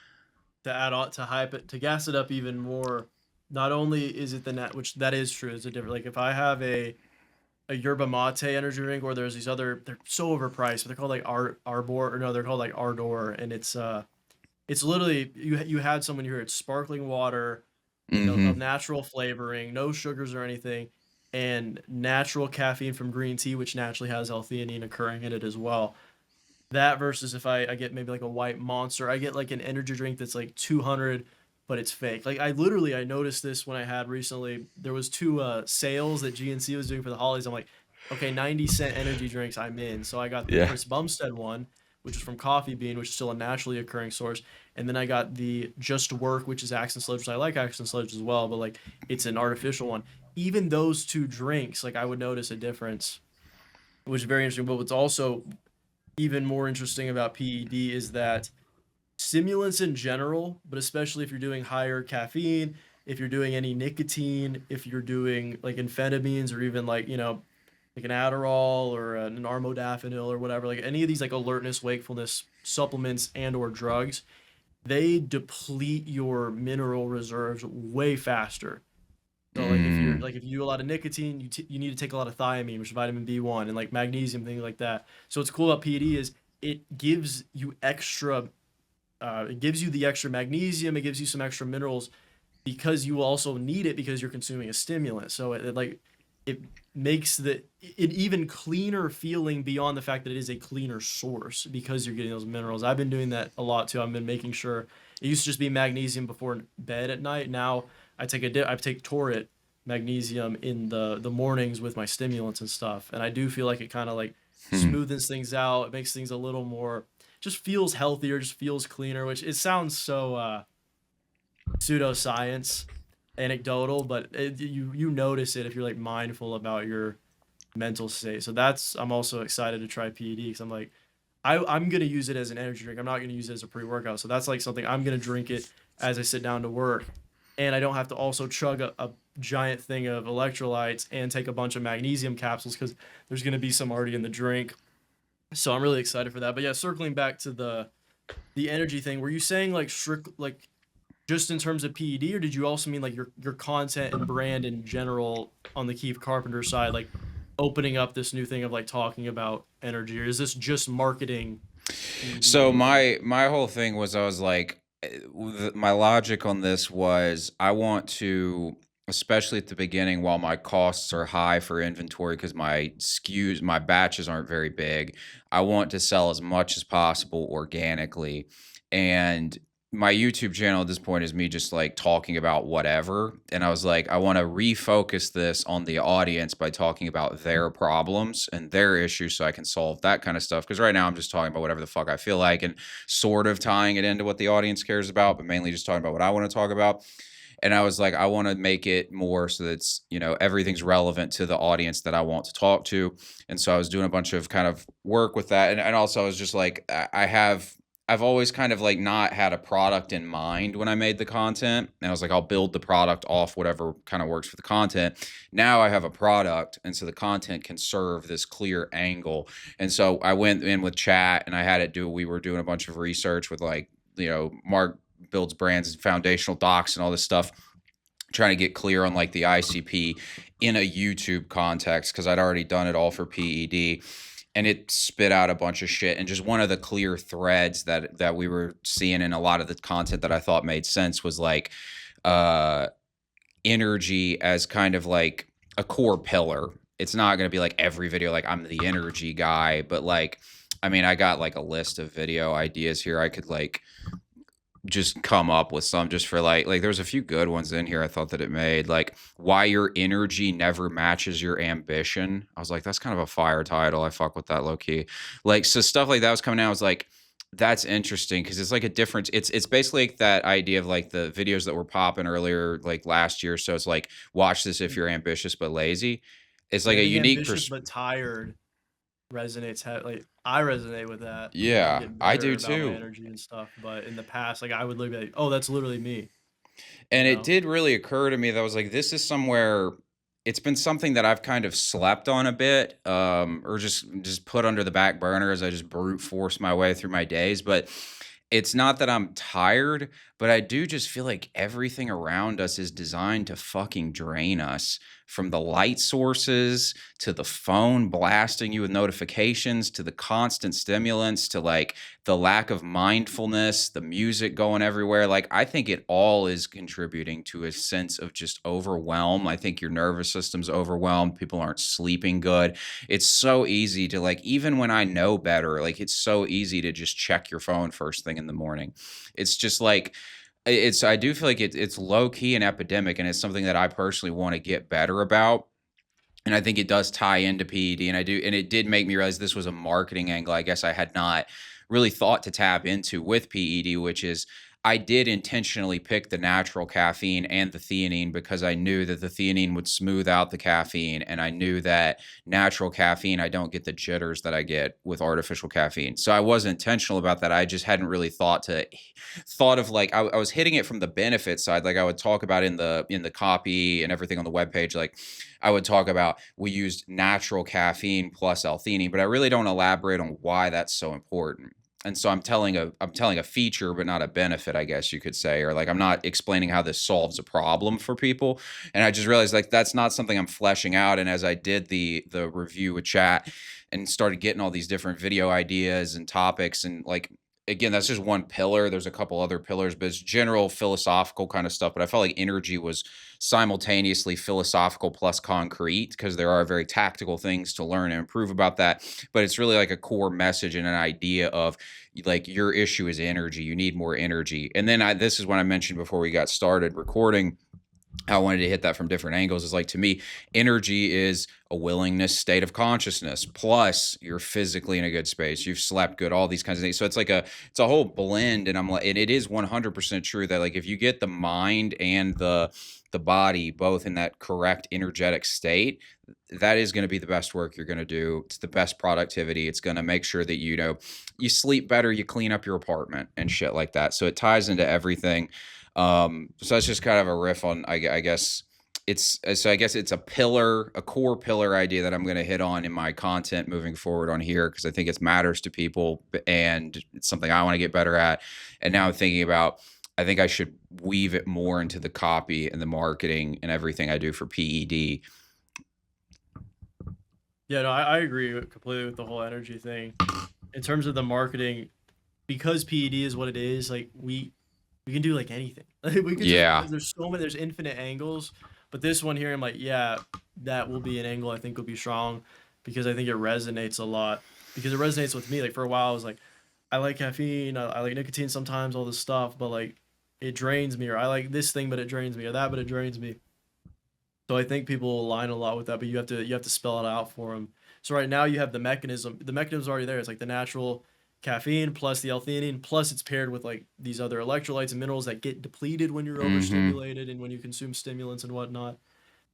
add on to hype it to gas it up even more, not only is it the net, which that is true, it's a different like if I have a yerba mate energy drink, or there's these other, they're so overpriced, but they're called like Arbor, or no, they're called like Ardor, and it's literally you had someone here. It's sparkling water, of Mm-hmm. natural flavoring, no sugars or anything, and natural caffeine from green tea, which naturally has L-theanine occurring in it as well. That versus if I get maybe like a white monster, I get like an energy drink that's like 200, but it's fake. Like I noticed this when I had recently. There was two sales that GNC was doing for the holidays. I'm like, okay, 90-cent energy drinks, I'm in. So I got the Yeah. Chris Bumstead one, which is from Coffee Bean, which is still a naturally occurring source. And then I got the Just Work, which is Accent Sludge, which I like Accent Sludge as well, but like it's an artificial one. Even those two drinks, like I would notice a difference, which is very interesting. But what's also even more interesting about PED is that stimulants in general, but especially if you're doing higher caffeine, if you're doing any nicotine, if you're doing like amphetamines or even like, like an Adderall or an armodafinil or whatever, like any of these like alertness, wakefulness supplements and or drugs, they deplete your mineral reserves way faster. So like Mm. if you do a lot of nicotine, you need to take a lot of thiamine, which is vitamin B1, and like magnesium, things like that. So what's cool about PED is it gives you extra, it gives you the extra magnesium, it gives you some extra minerals because you also need it because you're consuming a stimulant. So it makes an even cleaner feeling beyond the fact that it is a cleaner source because you're getting those minerals. I've been doing that a lot too. I've been making sure it used to just be magnesium before bed at night. Now I take Torit magnesium in the mornings with my stimulants and stuff, and I do feel like it kind of like Hmm. smoothens things out. It makes things a little more, just feels healthier, just feels cleaner. Which it sounds so pseudoscience, anecdotal, but you notice it if you're like mindful about your mental state. So that's, I'm also excited to try PED because I'm like, I'm gonna use it as an energy drink. I'm not gonna use it as a pre-workout. So that's like something I'm gonna drink it as I sit down to work, and I don't have to also chug a giant thing of electrolytes and take a bunch of magnesium capsules because there's gonna be some already in the drink. So I'm really excited for that. But yeah, circling back to the energy thing, were you saying like strict like just in terms of PED, or did you also mean like your content and brand in general on the Keefe Carpenter side, like opening up this new thing of like talking about energy, or is this just marketing PED So mainly? my whole thing was I was like my logic on this was I want to, especially at the beginning while my costs are high for inventory because my SKUs, my batches aren't very big, I want to sell as much as possible organically. And my YouTube channel at this point is me just like talking about whatever. And I was like, I want to refocus this on the audience by talking about their problems and their issues so I can solve that kind of stuff. Because right now I'm just talking about whatever the fuck I feel like and sort of tying it into what the audience cares about, but mainly just talking about what I want to talk about. And I was like, I want to make it more so that it's, everything's relevant to the audience that I want to talk to. And so I was doing a bunch of kind of work with that. And also I was just like, I've always kind of like not had a product in mind when I made the content. And I was like, I'll build the product off whatever kind of works for the content. Now I have a product. And so the content can serve this clear angle. And so I went in with chat and I had it we were doing a bunch of research with like, Mark builds brands and foundational docs and all this stuff, trying to get clear on like the ICP in a YouTube context because I'd already done it all for PED, and it spit out a bunch of shit. And just one of the clear threads that we were seeing in a lot of the content that I thought made sense was like uh energy as kind of like a core pillar. It's not going to be like every video like I'm the energy guy, but like I mean, I got like a list of video ideas here. I could like just come up with some just for like there's a few good ones in here I thought that it made, like why your energy never matches your ambition. I was like, that's kind of a fire title. I fuck with that low key. Like, so stuff like that was coming out. I was like, that's interesting because it's like a difference. It's basically like that idea of like the videos that were popping earlier like last year. So it's like, watch this if you're ambitious but lazy. It's like Yeah, a the unique ambitious but tired resonates like I resonate with that. Like I'm yeah, getting I better do about my too. energy and stuff. But in the past, like I would look like, oh, that's literally me, you And it know? did really occur to me that I was like, this is somewhere, it's been something that I've kind of slept on a bit, or just put under the back burner as I just brute force my way through my days. But it's not that I'm tired, but I do just feel like everything around us is designed to fucking drain us, from the light sources to the phone blasting you with notifications to the constant stimulants to like the lack of mindfulness, the music going everywhere. Like, I think it all is contributing to a sense of just overwhelm. I think your nervous system's overwhelmed. People aren't sleeping good. It's so easy to like, even when I know better, like it's so easy to just check your phone first thing in the morning. It's just like, I do feel like it's low key an epidemic, and it's something that I personally want to get better about. And I think it does tie into PED, and it did make me realize this was a marketing angle I guess I had not really thought to tap into with PED, which is I did intentionally pick the natural caffeine and the theanine because I knew that the theanine would smooth out the caffeine, and I knew that natural caffeine, I don't get the jitters that I get with artificial caffeine. So I was intentional about that. I just hadn't really thought of like I was hitting it from the benefit side, like I would talk about in the copy and everything on the webpage. Like I would talk about we used natural caffeine plus L-theanine, but I really don't elaborate on why that's so important. And so I'm telling a feature, but not a benefit, I guess you could say, or like I'm not explaining how this solves a problem for people. And I just realized like that's not something I'm fleshing out. And as I did the review with chat and started getting all these different video ideas and topics, and like again, that's just one pillar. There's a couple other pillars, but it's general philosophical kind of stuff. But I felt like energy was simultaneously philosophical plus concrete because there are very tactical things to learn and improve about that. But it's really like a core message and an idea of like your issue is energy. You need more energy. And then this is what I mentioned before we got started recording. I wanted to hit that from different angles. Is like, to me, energy is a willingness state of consciousness plus you're physically in a good space, you've slept good, all these kinds of things. So it's a whole blend. And I'm like, and it is 100% true that like if you get the mind and the body both in that correct energetic state, that is going to be the best work you're going to do. It's the best productivity. It's going to make sure that you sleep better, you clean up your apartment and shit like that. So it ties into everything. So that's just kind of a riff on, I guess I guess it's a core pillar idea that I'm going to hit on in my content moving forward on here, because I think it matters to people and it's something I want to get better at. And now I'm thinking about I think I should weave it more into the copy and the marketing and everything I do for PED. Yeah, no, I agree completely with the whole energy thing. In terms of the marketing, because PED is what it is, like we can do like anything. Like we could just Yeah. there's so many there's infinite angles, but this one here I'm like, yeah, that will be an angle I think will be strong because I think it resonates a lot. Because it resonates with me. Like for a while I was like, I like caffeine, I like nicotine sometimes, all this stuff, but like it drains me, or I like this thing but it drains me, or that but it drains me. So I think people align a lot with that, but you have to spell it out for them. So right now you have the mechanism. The mechanism's already there. It's like the natural caffeine plus the L-theanine, plus it's paired with like these other electrolytes and minerals that get depleted when you're Mhm. overstimulated and when you consume stimulants and whatnot.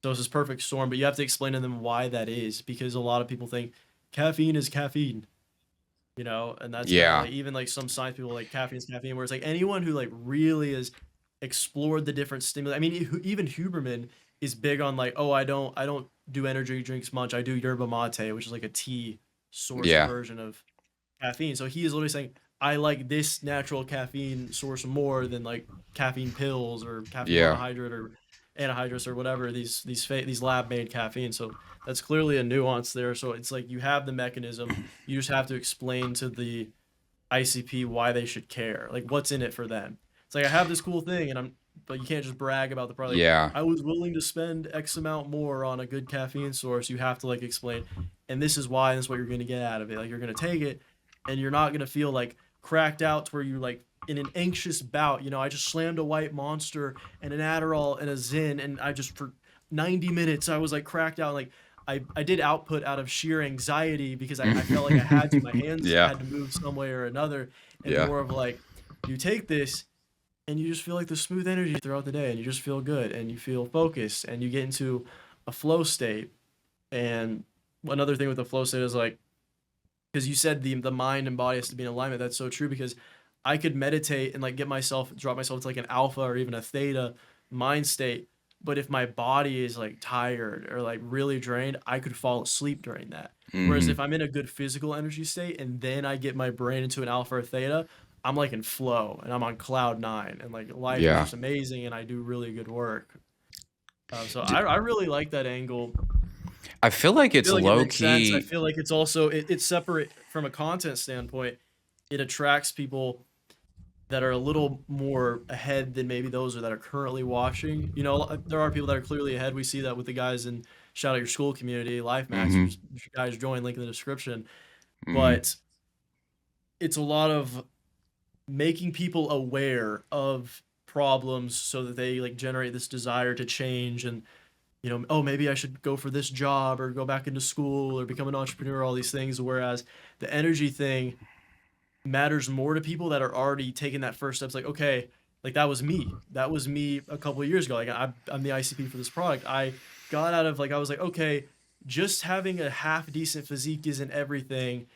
So it's this perfect storm, but you have to explain to them why that is because a lot of people think caffeine is caffeine, and that's kind of Yeah. like even like some science people like caffeine is caffeine, where it's like anyone who like really has explored the different stimuli. I mean, even Huberman is big on like, oh, I don't do energy drinks much. I do yerba mate, which is like a tea source Yeah. version of caffeine. So he is literally saying, I like this natural caffeine source more than like caffeine pills or caffeine Yeah. monohydrate or anhydrous or whatever these lab made caffeine. So that's clearly a nuance there. So it's like you have the mechanism, you just have to explain to the ICP why they should care, like what's in it for them. It's like I have this cool thing, and but you can't just brag about the product. Like, Yeah. I was willing to spend X amount more on a good caffeine source. You have to like explain, and this is why, and this is what you're gonna get out of it. Like you're gonna take it, and you're not gonna feel like cracked out to where you like in an anxious bout. I just slammed a white monster and an Adderall and a Zyn, and I just for 90 minutes I was like cracked out. Like I did output out of sheer anxiety because I felt like I had to. My hands Yeah. had to move some way or another, and Yeah. more of like you take this and you just feel like the smooth energy throughout the day, and you just feel good and you feel focused and you get into a flow state. And another thing with the flow state is like because you said the mind and body has to be in alignment. That's so true because I could meditate and like drop myself to like an alpha or even a theta mind state. But if my body is like tired or like really drained, I could fall asleep during that. Whereas if Mhm. I'm in a good physical energy state and then I get my brain into an alpha or theta, I'm like in flow and I'm on cloud nine and like life is Yeah. just amazing and I do really good work. So D I really like that angle. I feel like I it's feel like it low makes sense. I key. feel like it's also it's separate from a content standpoint. It attracts people that are a little more ahead than maybe those that are currently watching. There are people that are clearly ahead. We see that with the guys in shout out your school community, Life Mhm. Maxers. You guys join, link in the description. Mhm. But it's a lot of making people aware of problems so that they like generate this desire to change and oh, maybe I should go for this job or go back into school or become an entrepreneur, all these things. Whereas the energy thing matters more to people that are already taking that first step. It's like, okay, like that was me. That was me a couple of years ago. Like I'm the ICP for this product. I got out of like, I was like, okay, just having a half decent physique isn't everything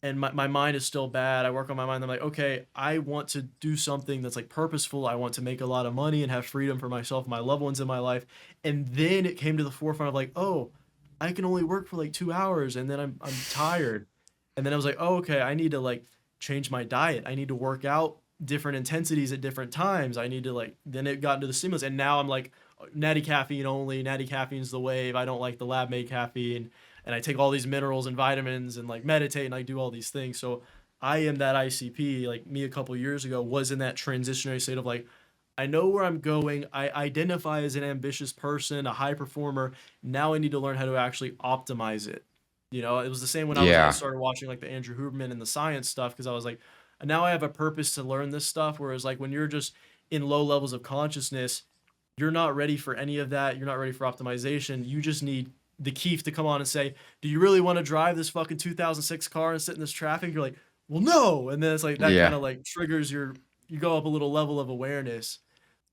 and my mind is still bad. I work on my mind. I'm like, okay, I want to do something that's like purposeful. I want to make a lot of money and have freedom for myself, my loved ones in my life. And then it came to the forefront of like, oh, I can only work for like 2 hours and then I'm tired. And then I was like, oh, okay, I need to like change my diet. I need to work out different intensities at different times. I need to like then it got into the stimulus and now I'm like natty caffeine only. Natty caffeine's the wave. I don't like the lab made caffeine and I take all these minerals and vitamins and like meditate and I do all these things. So I am that ICP. Like me a couple years ago was in that transitionary state of like I know where I'm going. I identify as an ambitious person, a high performer. Now I need to learn how to actually optimize it. It was the same when I Yeah. started watching like the Andrew Huberman and the science stuff because I was like, now I have a purpose to learn this stuff. Whereas like when you're just in low levels of consciousness, you're not ready for any of that. You're not ready for optimization. You just need the Keefe to come on and say, "Do you really want to drive this fucking 2006 car and sit in this traffic?" You're like, "Well, no." And then it's like that kind Yeah. of like triggers you go up a little level of awareness.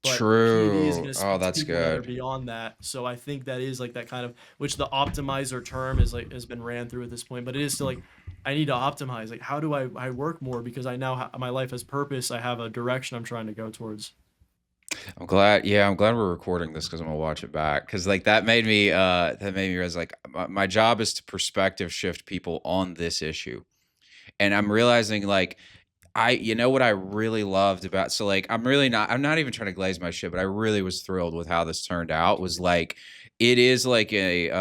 But PED is True. going to Oh, speak to that's people that are good. beyond that. So I think that is like that kind of which the optimizer term is like has been ran through at this point. But it is still like I need to optimize. Like how do I work more because I now my life has purpose. I have a direction I'm trying to go towards. I'm glad. Yeah, I'm glad we're recording this because I'm gonna watch it back. Because like that made me realize like my job is to perspective shift people on this issue, and I'm realizing like You know what I really loved about, so, like, I'm not even trying to glaze my shit, but I really was thrilled with how this turned out, was, like, it is like like,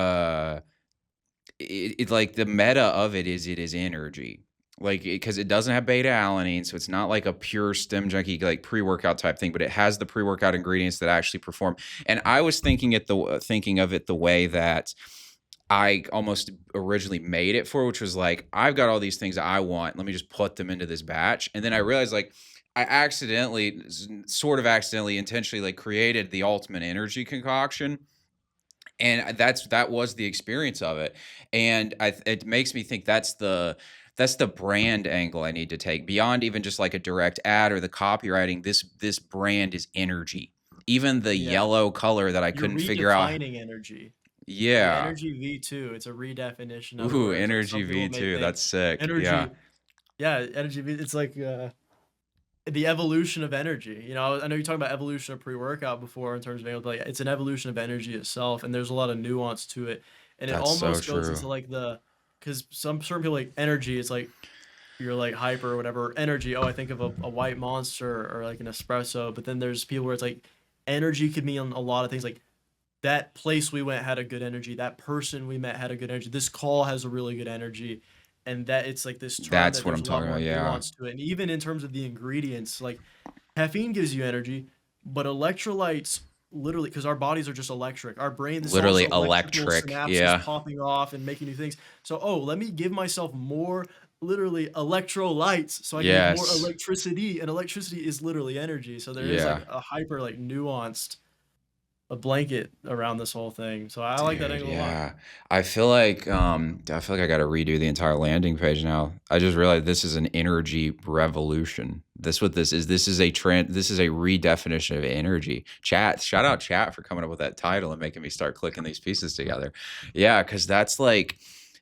the meta of it is energy. Like, because it doesn't have beta alanine, so it's not like a pure stem junkie, like, pre-workout type thing, but it has the pre-workout ingredients that actually perform. And I was thinking of it the way that I almost originally made it for, which was like, I've got all these things that I want. Let me just put them into this batch. And then I realized, like, I sort of accidentally, intentionally, like, created the ultimate energy concoction. And that was the experience of it. And it makes me think that's the brand angle I need to take beyond even just like a direct ad or the copywriting. This brand is energy. Even the Yeah, yellow color that I you're couldn't figure out. redefining energy. Like Yeah. energy V2, it's a redefinition of it. Ooh, Whereas like energy some people may V2. think That's sick. Yeah. energy, yeah, energy V. It's like the evolution of energy. You know, I know you're talking about evolution of pre-workout before in terms of but like it's an evolution of energy itself, and there's a lot of nuance to it, and it That's so almost goes true. into like the because some certain people like energy. It's like you're like hyper or whatever energy. Oh, I think of a white monster or like an espresso, but then there's people where it's like energy could mean a lot of things like that place we went had a good energy. That person we met had a good energy. This call has a really good energy. And that it's like this term That's that what there's I'm a lot talking more about. Yeah. nuance to it. And even in terms of the ingredients, like caffeine gives you energy, but electrolytes literally because our bodies are just electric. Our brain, this is all just Literally electrical electric. synapses Yeah. popping off and making new things. So, oh, let me give myself more literally electrolytes so I can make more Yes. electricity. And electricity is literally energy. So there is like Yeah. a hyper like nuanced a blanket around this whole thing. So I like that Dude, angle a lot. yeah. I feel like I gotta redo the entire landing page now. I just realized this is an energy revolution. This is. This is a redefinition of energy. Chat, shout out chat for coming up with that title and making me start clicking these pieces together. Yeah, because that's like,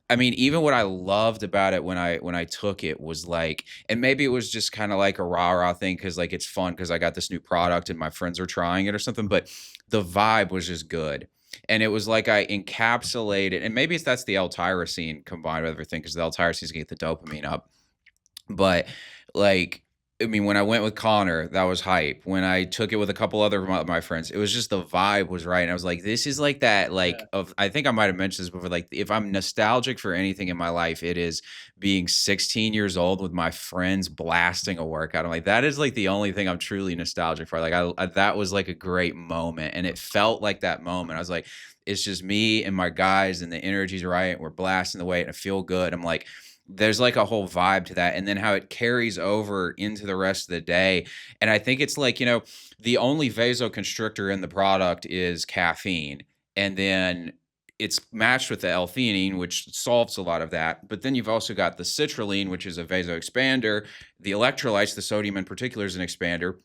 I mean, even what I loved about it when I took it was like, and maybe it was just kind of like a rah-rah thing because like it's fun because I got this new product and my friends are trying it or something, but the vibe was just good. And it was like I encapsulated, and maybe that's the L-tyrosine combined with everything because the L-tyrosine is get the dopamine up. But, like, I mean, when I went with Connor, that was hype. When I took it with a couple other of my friends, it was just the vibe was right, and I was like, "This is like that," Yeah. like, of I think I might have mentioned this before, like, if I'm nostalgic for anything in my life, it is being 16 years old with my friends blasting a workout. I'm like, that is, like, the only thing I'm truly nostalgic for. Like, that was, like, a great moment, and it felt like that moment. I was like, "It's just me and my guys, and the energy's right, and we're blasting the weight, and I feel good." I'm like, there's like a whole vibe to that, and then how it carries over into the rest of the day. And I think it's like, the only vasoconstrictor in the product is caffeine, and then it's matched with the L-theanine, which solves a lot of that. But then you've also got the citrulline, which is a vasoexpander. The electrolytes, the sodium in particular, is an expander.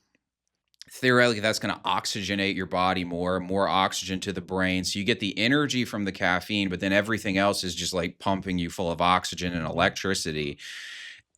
Theoretically, that's going to oxygenate your body more oxygen to the brain, so you get the energy from the caffeine, but then everything else is just like pumping you full of oxygen and Mhm. electricity.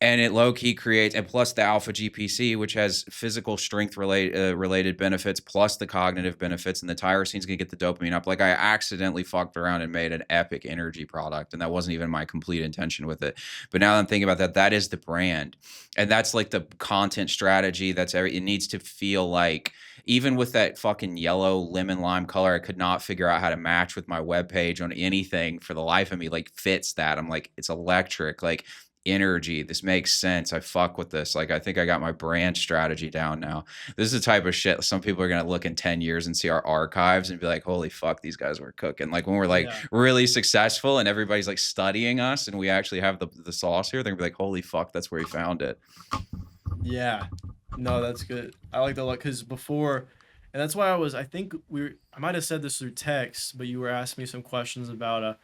And it low key creates, and plus the alpha GPC, which has physical strength related benefits, plus the cognitive benefits, and the tyrosine's gonna get the dopamine up. Like I accidentally fucked around and made an epic energy product, and that wasn't even my complete intention with it. But now that I'm thinking about that, that is the brand, and that's like the content strategy. It needs to feel like. Even with that fucking yellow lemon lime color, I could not figure out how to match with my webpage on anything for the life of me. Like fits that. I'm like, it's electric. Like energy. This makes sense. I fuck with this. Like, I think I got my brand strategy down now. This is the type of shit some people are going to look in 10 years and see our archives and be like, holy fuck, these guys were cooking. Like, when we're like Yeah. really successful and everybody's like studying us and we actually have the sauce here, they're going to be like, holy fuck, that's where he found it. Yeah. No, that's good. I like that a lot because before, and that's why I think I might have said this through text, but you were asking me some questions about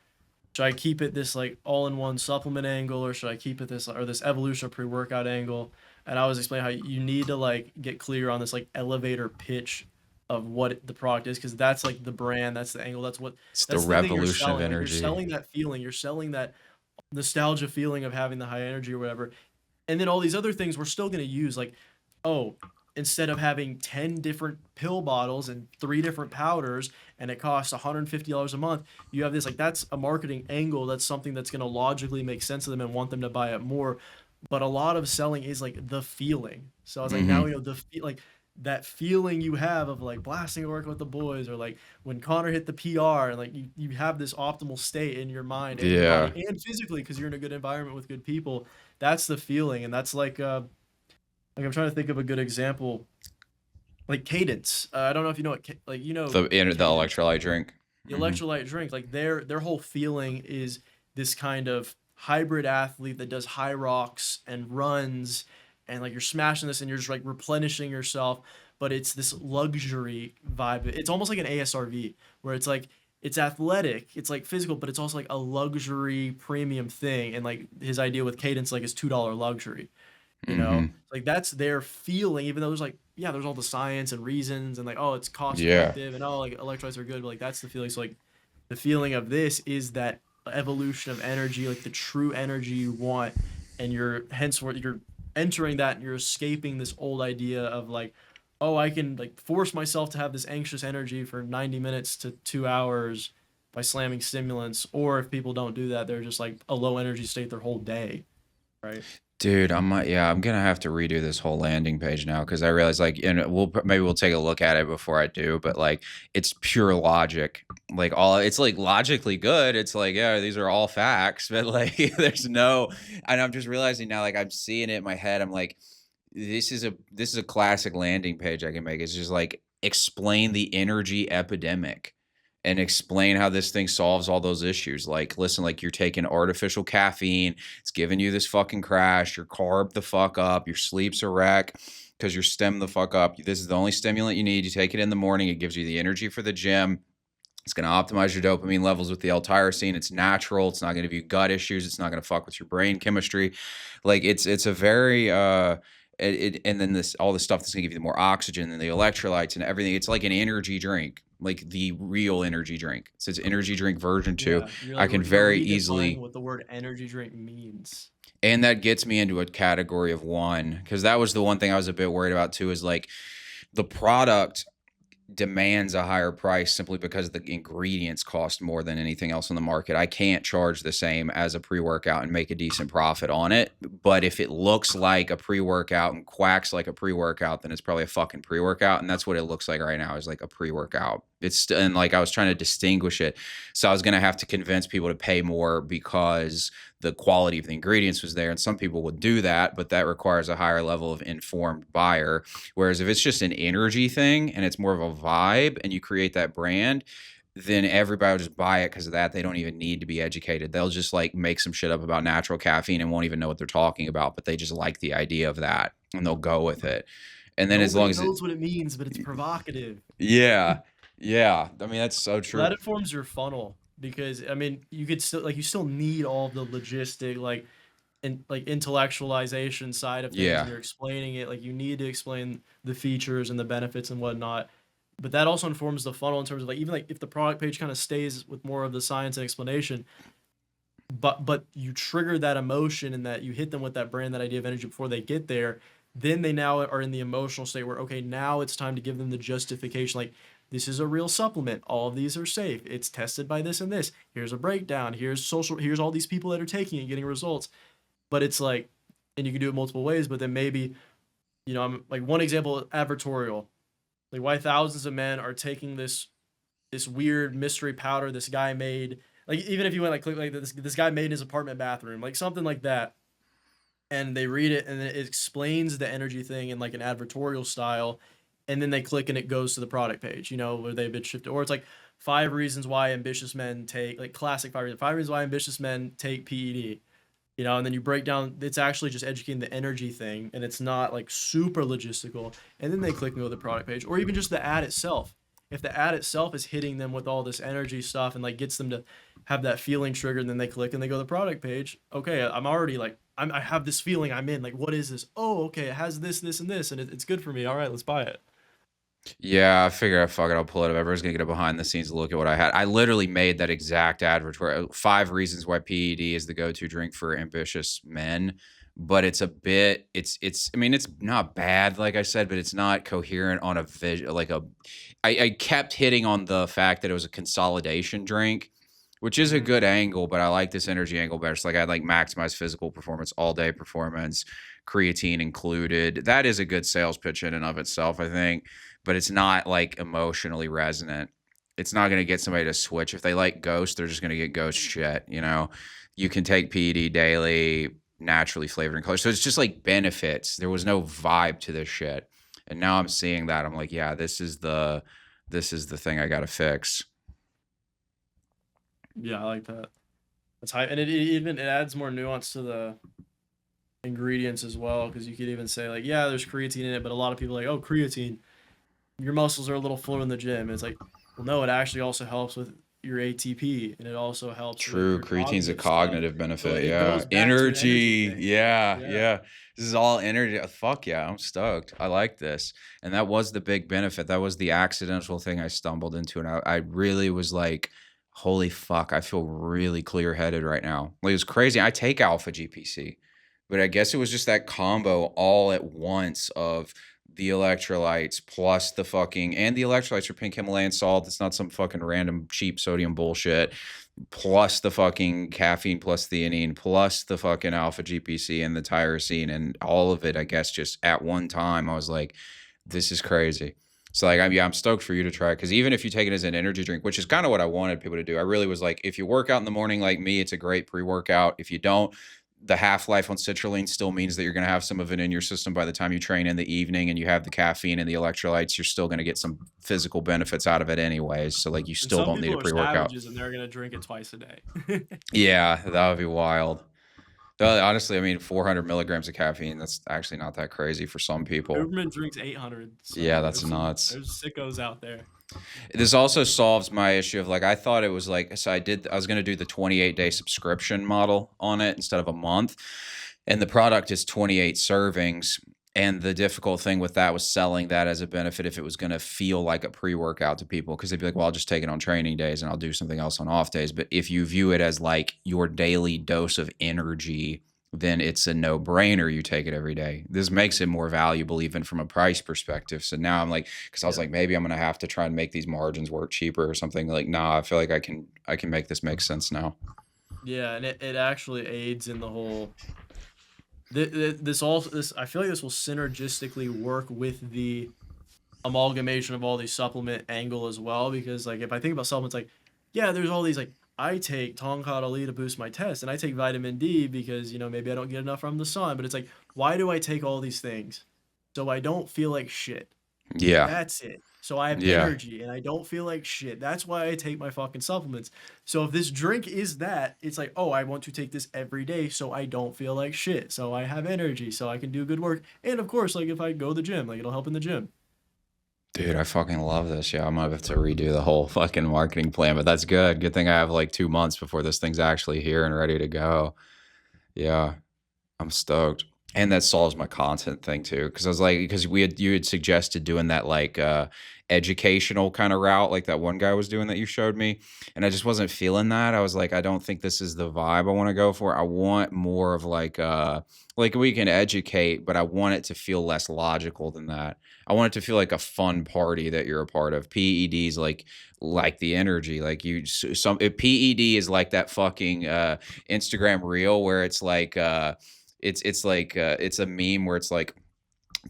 should I keep it this like all-in-one supplement angle or should I keep it this or this evolution pre-workout angle? And I was explaining how you need to like get clear on this like elevator pitch of what the product is because that's like the brand, that's the angle, It's the that's the thing you're revolution of selling. Like you're energy. selling that feeling, you're selling that nostalgia feeling of having the high energy or whatever. And then all these other things we're still going to use like, oh, instead of having 10 different pill bottles and 3 different powders and it costs $150 a month, you have this like that's a marketing angle, that's something that's going to logically make sense to them and want them to buy it more. but a lot of selling is like the feeling. So I was like, now we Hmm. know like that feeling you have of like blasting or working with the boys, or like when Connor hit the PR, and like you have this optimal state in your mind and your Yeah. body and physically because you're in a good environment with good people. That's the feeling, and that's like I'm trying to think of a good example, like Cadence. I don't know if you know like The Cadence, electrolyte drink. the Hmm. electrolyte drink. Like their whole feeling is this kind of hybrid athlete that does high rocks and runs, and like you're smashing this and you're just like replenishing yourself, but it's this luxury vibe. It's almost like an ASRV where it's like it's athletic, it's like physical, but it's also like a luxury premium thing. And like his idea with Cadence like is $2 luxury, you know, Hmm. like that's their feeling, even though there's like, yeah, there's all the science and reasons and like, oh, it's cost Yeah. effective and oh, like electrolytes are good, but like that's the feeling. So like the feeling of this is that evolution of energy, like the true energy you want, and you're henceforth you're entering that and you're escaping this old idea of like, oh, I can like force myself to have this anxious energy for 90 minutes to 2 hours by slamming stimulants, or if people don't do that, they're just like a low energy state their whole day, right? Dude, yeah, I'm gonna have to redo this whole landing page now because I realize like, and maybe we'll take a look at it before I do, but like, it's pure logic. Like it's like logically good. It's like, yeah, these are all facts, but like, there's no, and I'm just realizing now, like, I'm seeing it in my head. I'm like, this is a classic landing page I can make. It's just like explain the energy epidemic and explain how this thing solves all those issues. Like, listen, like you're taking artificial caffeine, it's giving you this fucking crash, you're carb the fuck up, your sleep's a wreck because you're stem the fuck up. This is the only stimulant you need. You take it in the morning, it gives you the energy for the gym. It's going to optimize your dopamine levels with the L-tyrosine. It's natural. It's not going to give you gut issues. It's not going to fuck with your brain chemistry. Like it's a very and then this all the stuff that's going to give you the more oxygen and the electrolytes and everything. It's like an energy drink, like the real energy drink. So it's energy drink version 2. Yeah, you're I like can you're very redefining easily, what the word energy drink means. and that gets me into a category of one because that was the one thing I was a bit worried about too, is like the product demands a higher price simply because the ingredients cost more than anything else on the market. I can't charge the same as a pre-workout and make a decent profit on it. But if it looks like a pre-workout and quacks like a pre-workout, then it's probably a fucking pre-workout. And that's what it looks like right now, is like a pre-workout. And like I was trying to distinguish it. So I was going to have to convince people to pay more because the quality of the ingredients was there. And some people would do that, but that requires a higher level of informed buyer. Whereas if it's just an energy thing and it's more of a vibe and you create that brand, then everybody will just buy it because of that. They don't even need to be educated. They'll just like make some shit up about natural caffeine and won't even know what they're talking about, but they just like the idea of that and they'll go with it. And then as long Nobody as it, knows what it means, but it's provocative. yeah, yeah. I mean, that's so Well, that true. informs your funnel because I mean, you could still like you still need all the logistic like intellectualization side of things, and Yeah. you're explaining it like you need to explain the features and the benefits and whatnot. But that also informs the funnel in terms of like even like if the product page kind of stays with more of the science and explanation, but you trigger that emotion and that you hit them with that brand, that idea of energy before they get there, then they now are in the emotional state where okay, now it's time to give them the justification, like this is a real supplement, all of these are safe, it's tested by this and this, here's a breakdown, here's all these people that are taking it getting results. But it's like, and you can do it multiple ways, but then maybe, I'm like one example, advertorial, like why thousands of men are taking this weird mystery powder this guy made. Like even if you went like click like this guy made in his apartment bathroom, like something like that, and they read it and it explains the energy thing in like an advertorial style, and then they click and it goes to the product page, where they've been shifted, or it's like 5 reasons why ambitious men take, like classic 5 reasons why ambitious men take PED, and then you break down, it's actually just educating the energy thing and it's not like super logistical, and then they click and go to the product page, or even just the ad itself. If the ad itself is hitting them with all this energy stuff and like gets them to have that feeling triggered, and then they click and they go to the product page, okay, I'm already like, I have this feeling, I'm in, like what is this, oh okay, it has this and this, and it's good for me, all right, let's buy it. Yeah, I figure I fuck it. I'll pull it up. Everyone's gonna get a behind the scenes look at what I had. I literally made that exact advertorial. 5 reasons why PED is the go-to drink for ambitious men. But it's a bit. It's. I mean, it's not bad, like I said, but it's not coherent on a vision. Like a. I kept hitting on the fact that it was a consolidation drink, which is a Mm-hmm. good angle, but I like this energy angle better. So like I like maximize physical performance, all day performance, creatine included. That is a good sales pitch in and of itself, I think, but it's not like emotionally resonant. It's not going to get somebody to switch. If they like Ghost, they're just going to get Ghost shit. You know, you can take PED daily, naturally flavored and color. So it's just like benefits. There was no vibe to this shit. And now I'm seeing that. I'm like, yeah, this is the thing I got to fix. Yeah, I like that. That's high, and it even it adds more nuance to the ingredients as well, because you could even say like, yeah, there's creatine in it, but a lot of people are like, oh, creatine, your muscles are a little fuller in the gym. And it's like, well, no, it actually also helps with your ATP, and it also helps with True. your Creatine's a cognitive stuff. cognitive So benefit. it Yeah. goes back to an energy Energy. thing. Yeah. Yeah. Yeah. This is all energy. Fuck yeah. I'm stoked. I like this. And that was the big benefit. That was the accidental thing I stumbled into. And I really was like, holy fuck, I feel really clear headed right now. Like, it was crazy. I take alpha GPC, but I guess it was just that combo all at once of the electrolytes plus the fucking, and the electrolytes are pink Himalayan salt. It's not some fucking random cheap sodium bullshit, plus the fucking caffeine plus theanine plus the fucking alpha GPC and the tyrosine and all of it, I guess, just at one time. I was like, this is crazy. So like, I'm stoked for you to try, because even if you take it as an energy drink, which is kind of what I wanted people to do, I really was like, if you work out in the morning like me, it's a great pre-workout. If you don't, the half-life on citrulline still means that you're going to have some of it in your system by the time you train in the evening, and you have the caffeine and the electrolytes. You're still going to get some physical benefits out of it anyways. So like, you And still some don't need a people are pre-workout. savages and they're gonna drink it twice a day. Yeah, that would be wild. Honestly, I mean, 400 milligrams of caffeine, that's actually not that crazy for some people. Huberman drinks 800, Yeah, so that's nuts. there's sickos out there. This also solves my issue of like, I thought it was like, so I was going to do the 28-day subscription model on it instead of a month. And the product is 28 servings. And the difficult thing with that was selling that as a benefit if it was going to feel like a pre-workout to people, because they'd be like, well, I'll just take it on training days and I'll do something else on off days. But if you view it as like your daily dose of energy, then it's a no-brainer. You take it every day. This makes it more valuable even from a price perspective. So now I'm like, because I was Yeah. like, maybe I'm gonna have to try and make these margins work cheaper or something. Like, nah, I feel like I can make this make sense now. Yeah, and it actually aids in the whole this I feel like this will synergistically work with the amalgamation of all these supplement angle as well, because like if I think about supplements, like yeah, there's all these like I take Tongkat Ali to boost my test, and I take vitamin D because maybe I don't get enough from the sun, but it's like, why do I take all these things? So I don't feel like shit. Yeah, That's it. So I have yeah, energy and I don't feel like shit. That's why I take my fucking supplements. So if this drink is that, it's like, oh, I want to take this every day so I don't feel like shit. So I have energy so I can do good work. And of course, like if I go to the gym, like it'll help in the gym. dude, I fucking love this. Yeah, I'm gonna have to redo the whole fucking marketing plan, but that's good. Good thing I have like 2 months before this thing's actually here and ready to go. Yeah, I'm stoked. And that solves my content thing too. Cause I was like, because you had suggested doing that like educational kind of route, like that one guy was doing that you showed me. And I just wasn't feeling that. I was like, I don't think this is the vibe I want to go for. I want more of like we can educate, but I want it to feel less logical than that. I want it to feel like a fun party that you're a part of. PEDs like the energy, like PED is like that fucking Instagram reel where it's like it's like it's a meme where it's like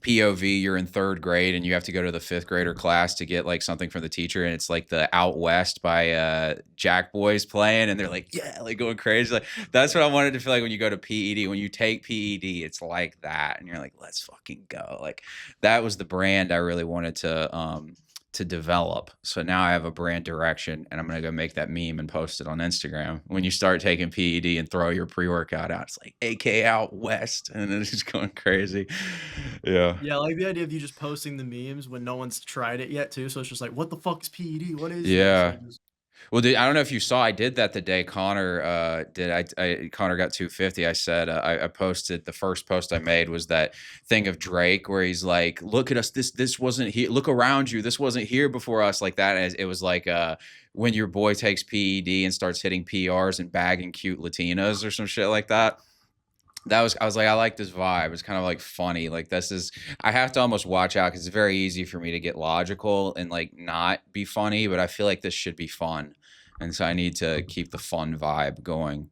POV, you're in third grade and you have to go to the fifth grader class to get like something from the teacher, and it's like the Out West by Jack Boys playing, and they're like, yeah, like going crazy. Like, that's what I wanted to feel like when you go to PED. When you take PED, it's like that, and you're like, let's fucking go. Like, that was the brand I really wanted to develop. So now I have a brand direction, and I'm gonna go make that meme and post it on Instagram. When you start taking PED and throw your pre-workout out, it's like AK Out West, and then it's just going crazy. Yeah. Yeah, I like the idea of you just posting the memes when no one's tried it yet too. So it's just like, what the fuck is PED? What is this? Yeah. Like just Well, I don't know if you saw, I did that the day Connor did. Connor got 250. I said I posted, the first post I made was that thing of Drake where he's like, "Look at us. This wasn't here. Look around you. This wasn't here before us." Like that. As it was like when your boy takes PED and starts hitting PRs and bagging cute Latinas or some shit like that. I was like, I like this vibe. It's kind of like funny. Like, this is, I have to almost watch out because it's very easy for me to get logical and like not be funny, but I feel like this should be fun and so I need to keep the fun vibe going.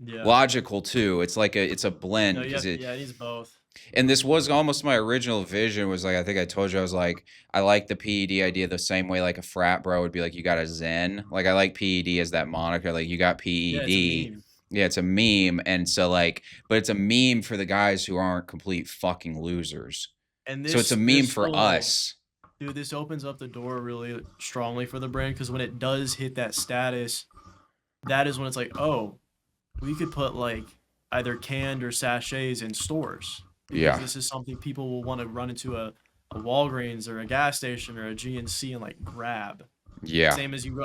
Yeah. Logical too. It's a blend No, you because have it yeah, it needs both. and this was almost my original vision was like I think I told you I was like I like the PED idea the same way like a frat bro would be like you got a Zen. Like I like PED as that moniker like you got Yeah, it's a PED. meme. Yeah, it's a meme and so like but it's a meme for the guys who aren't complete fucking losers. And So it's a this meme this for will us. dude, this opens up the door really strongly for the brand because when it does hit that status, that is when it's like, oh, we could put like either canned or sachets in stores because Yeah. this is something people will want to run into a Walgreens or a gas station or a GNC and like grab. Yeah. Same as you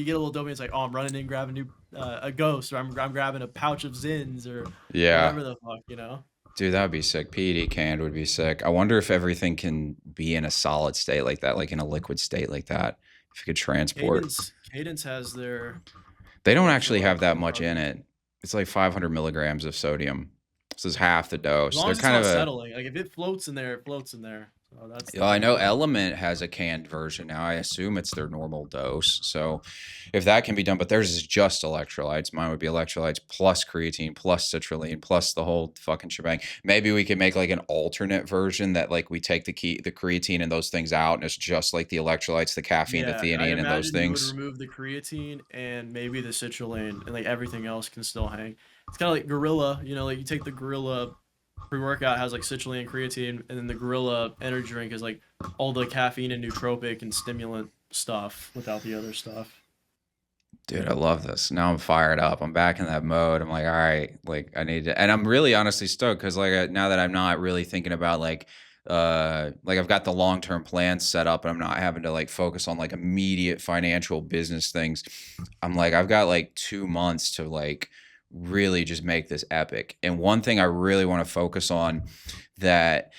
get a little dopamine. It's like, oh, I'm running in, grabbing a ghost, or I'm grabbing a pouch of Zins or Yeah. whatever the fuck, you know. Dude, that would be sick. PED canned would be sick. I wonder if everything can be in a solid state like that, like in a liquid state like that. If you could transport. Cadence has They don't actually have electrolytes that in much in carbonate. it. It's like 500 milligrams of sodium. This is half the As dose. long They're as it's kind of not a settling, like if it floats in there, it floats in there. So that's the well, I thing know with it. Element has a canned version now. I assume it's their normal dose. So if that can be done, but theirs is just electrolytes. Mine would be electrolytes plus creatine plus citrulline plus the whole fucking shebang. Maybe we could make like an alternate version that like we take the creatine and those things out and it's just like the electrolytes, the caffeine, the Yeah, I'd theanine and those imagine you would things. remove the creatine and maybe the citrulline, and like everything else can still hang. It's kind of like Gorilla, you know, like you take the Gorilla pre-workout has like citrulline and creatine, and then the Gorilla energy drink is like all the caffeine and nootropic and stimulant stuff without the other stuff. Dude, I love this. Now I'm fired up. I'm back in that mode. I'm like, all right, like I need to, and I'm really honestly stoked because like now that I'm not really thinking about like I've got the long term plans set up, and I'm not having to like focus on like immediate financial business things. I'm like, I've got like 2 months to like really just make this epic. And one thing I really want to focus on that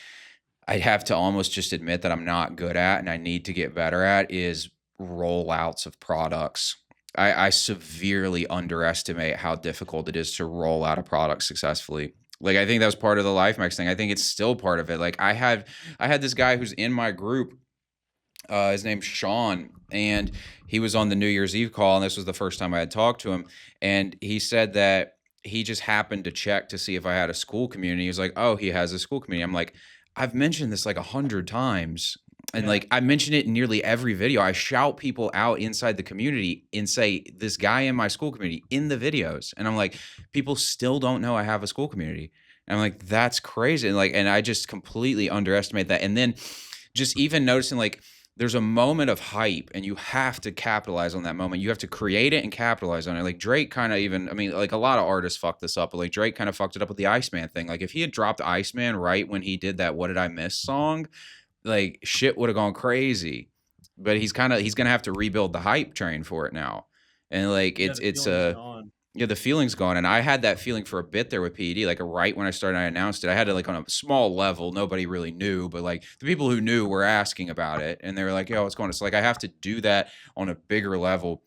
I have to almost just admit that I'm not good at and I need to get better at is rollouts of products. I severely underestimate how difficult it is to roll out a product successfully. Like I think that was part of the Life Max thing. I think it's still part of it. Like I had this guy who's in my group. His name's Sean, and he was on the New Year's Eve call, and this was the first time I had talked to him. And he said that he just happened to check to see if I had a school community. He was like, "Oh, he has a school community." I'm like, "I've mentioned this like 100 times." And Yeah, like I mention it in nearly every video. I shout people out inside the community and say this guy in my school community in the videos. And I'm like, people still don't know I have a school community. And I'm like, that's crazy. And I just completely underestimate that. And then just even noticing like there's a moment of hype and you have to capitalize on that moment. You have to create it and capitalize on it. Like Drake kind of even, I mean, like a lot of artists fucked this up, but like Drake kind of fucked it up with the Iceman thing. Like if he had dropped Iceman right when he did that What Did I Miss song, like shit would have gone crazy. But he's gonna have to rebuild the hype train for it now. And like yeah, the feeling's gone. yeah, the feeling's gone. And I had that feeling for a bit there with PED. Like right when I started, I announced it. I had it like on a small level. Nobody really knew, but like the people who knew were asking about it, and they were like, "Yo, what's going on?" So like I have to do that on a bigger level.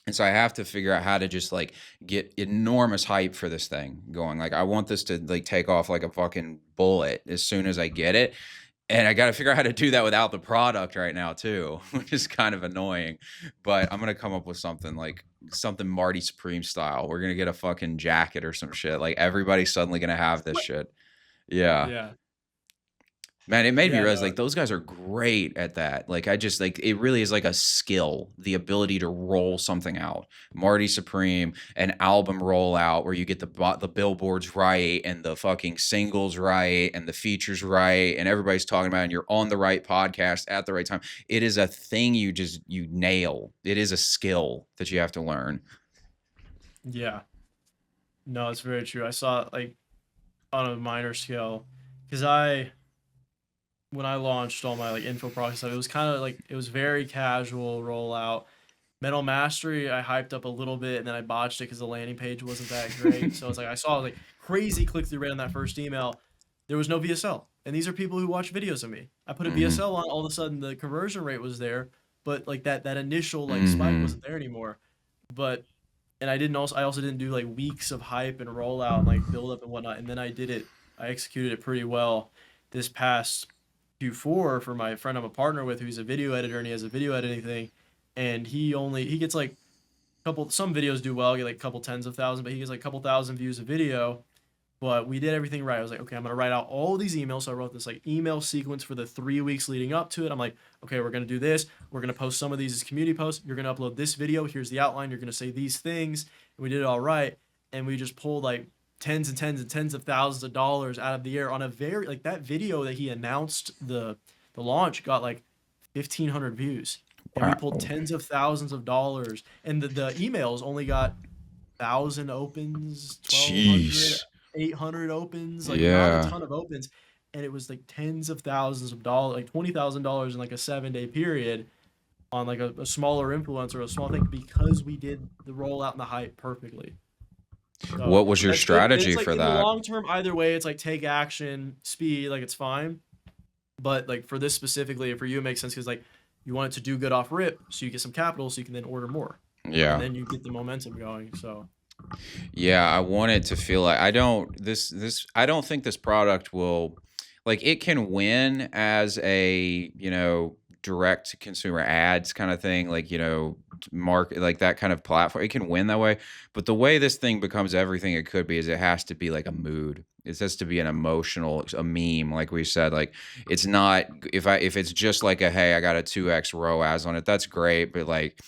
And so I have to figure out how to just like get enormous hype for this thing going. Like I want this to like take off like a fucking bullet as soon as I get it. And I got to figure out how to do that without the product right now too, which is kind of annoying. But I'm gonna come up with something like something Marty Supreme style. We're gonna get a fucking jacket or some shit. Like everybody's suddenly gonna have this shit. Yeah. Yeah, Man, it made me yeah, realize no, like those guys are great at that. Like I just like it really is like a skill, the ability to roll something out. Marty Supreme, an album rollout where you get the billboards right and the fucking singles right and the features right and everybody's talking about it and you're on the right podcast at the right time. It is a thing you nail. It is a skill that you have to learn. yeah, no, it's very true. I saw it like on a minor scale because I when I launched all my like info product stuff, it was kind of like it was very casual rollout. Metal Mastery, I hyped up a little bit and then I botched it because the landing page wasn't that great. So it's like I saw like crazy click through rate on that first email. There was no VSL, and these are people who watch videos of me. I put a Mhm. VSL on, all of a sudden the conversion rate was there, but like that initial like spike Mhm. wasn't there anymore. But and I also didn't do like weeks of hype and rollout and like build up and whatnot. And then I did it. I executed it pretty well this past Q4 for my friend I'm a partner with, who's a video editor and he has a video editing thing, and he gets like couple some videos do well, get like a couple tens of thousands, but he gets like a couple thousand views a video. But we did everything right. I was like, okay, I'm gonna write out all these emails. So I wrote this like email sequence for the 3 weeks leading up to it. I'm like, okay, we're gonna do this. We're gonna post some of these as community posts. You're gonna upload this video. Here's the outline. You're gonna say these things. And we did it all right. And we just pulled like tens and tens and tens of thousands of dollars out of the air on a very like that video that he announced the launch got like 1,500 views. And we pulled Wow. tens of thousands of dollars. And the emails only got 1,000 opens, 1,200, Jeez. 800 opens, like not a Yeah. ton of opens, and it was like tens of thousands of dollars, like $20,000 in like a 7 day period on like a smaller influencer, a small thing because we did the rollout and the hype perfectly. So What was your that's good. strategy It's like for in the that? long term, either way, it's like take action, speed, like it's fine. But like for this specifically, for you, it makes sense because like you want it to do good off rip, so you get some capital, so you can then order more, and Yeah. then you get the momentum going. So Yeah, I want it to feel like I don't think this product will like it can win as a, direct to consumer ads kind of thing, like, market like that kind of platform. It can win that way, but the way this thing becomes everything it could be is it has to be like a mood. It has to be an emotional, a meme, like we said. Like it's not if it's just like a hey, I got a 2x ROAS on it, that's great, but like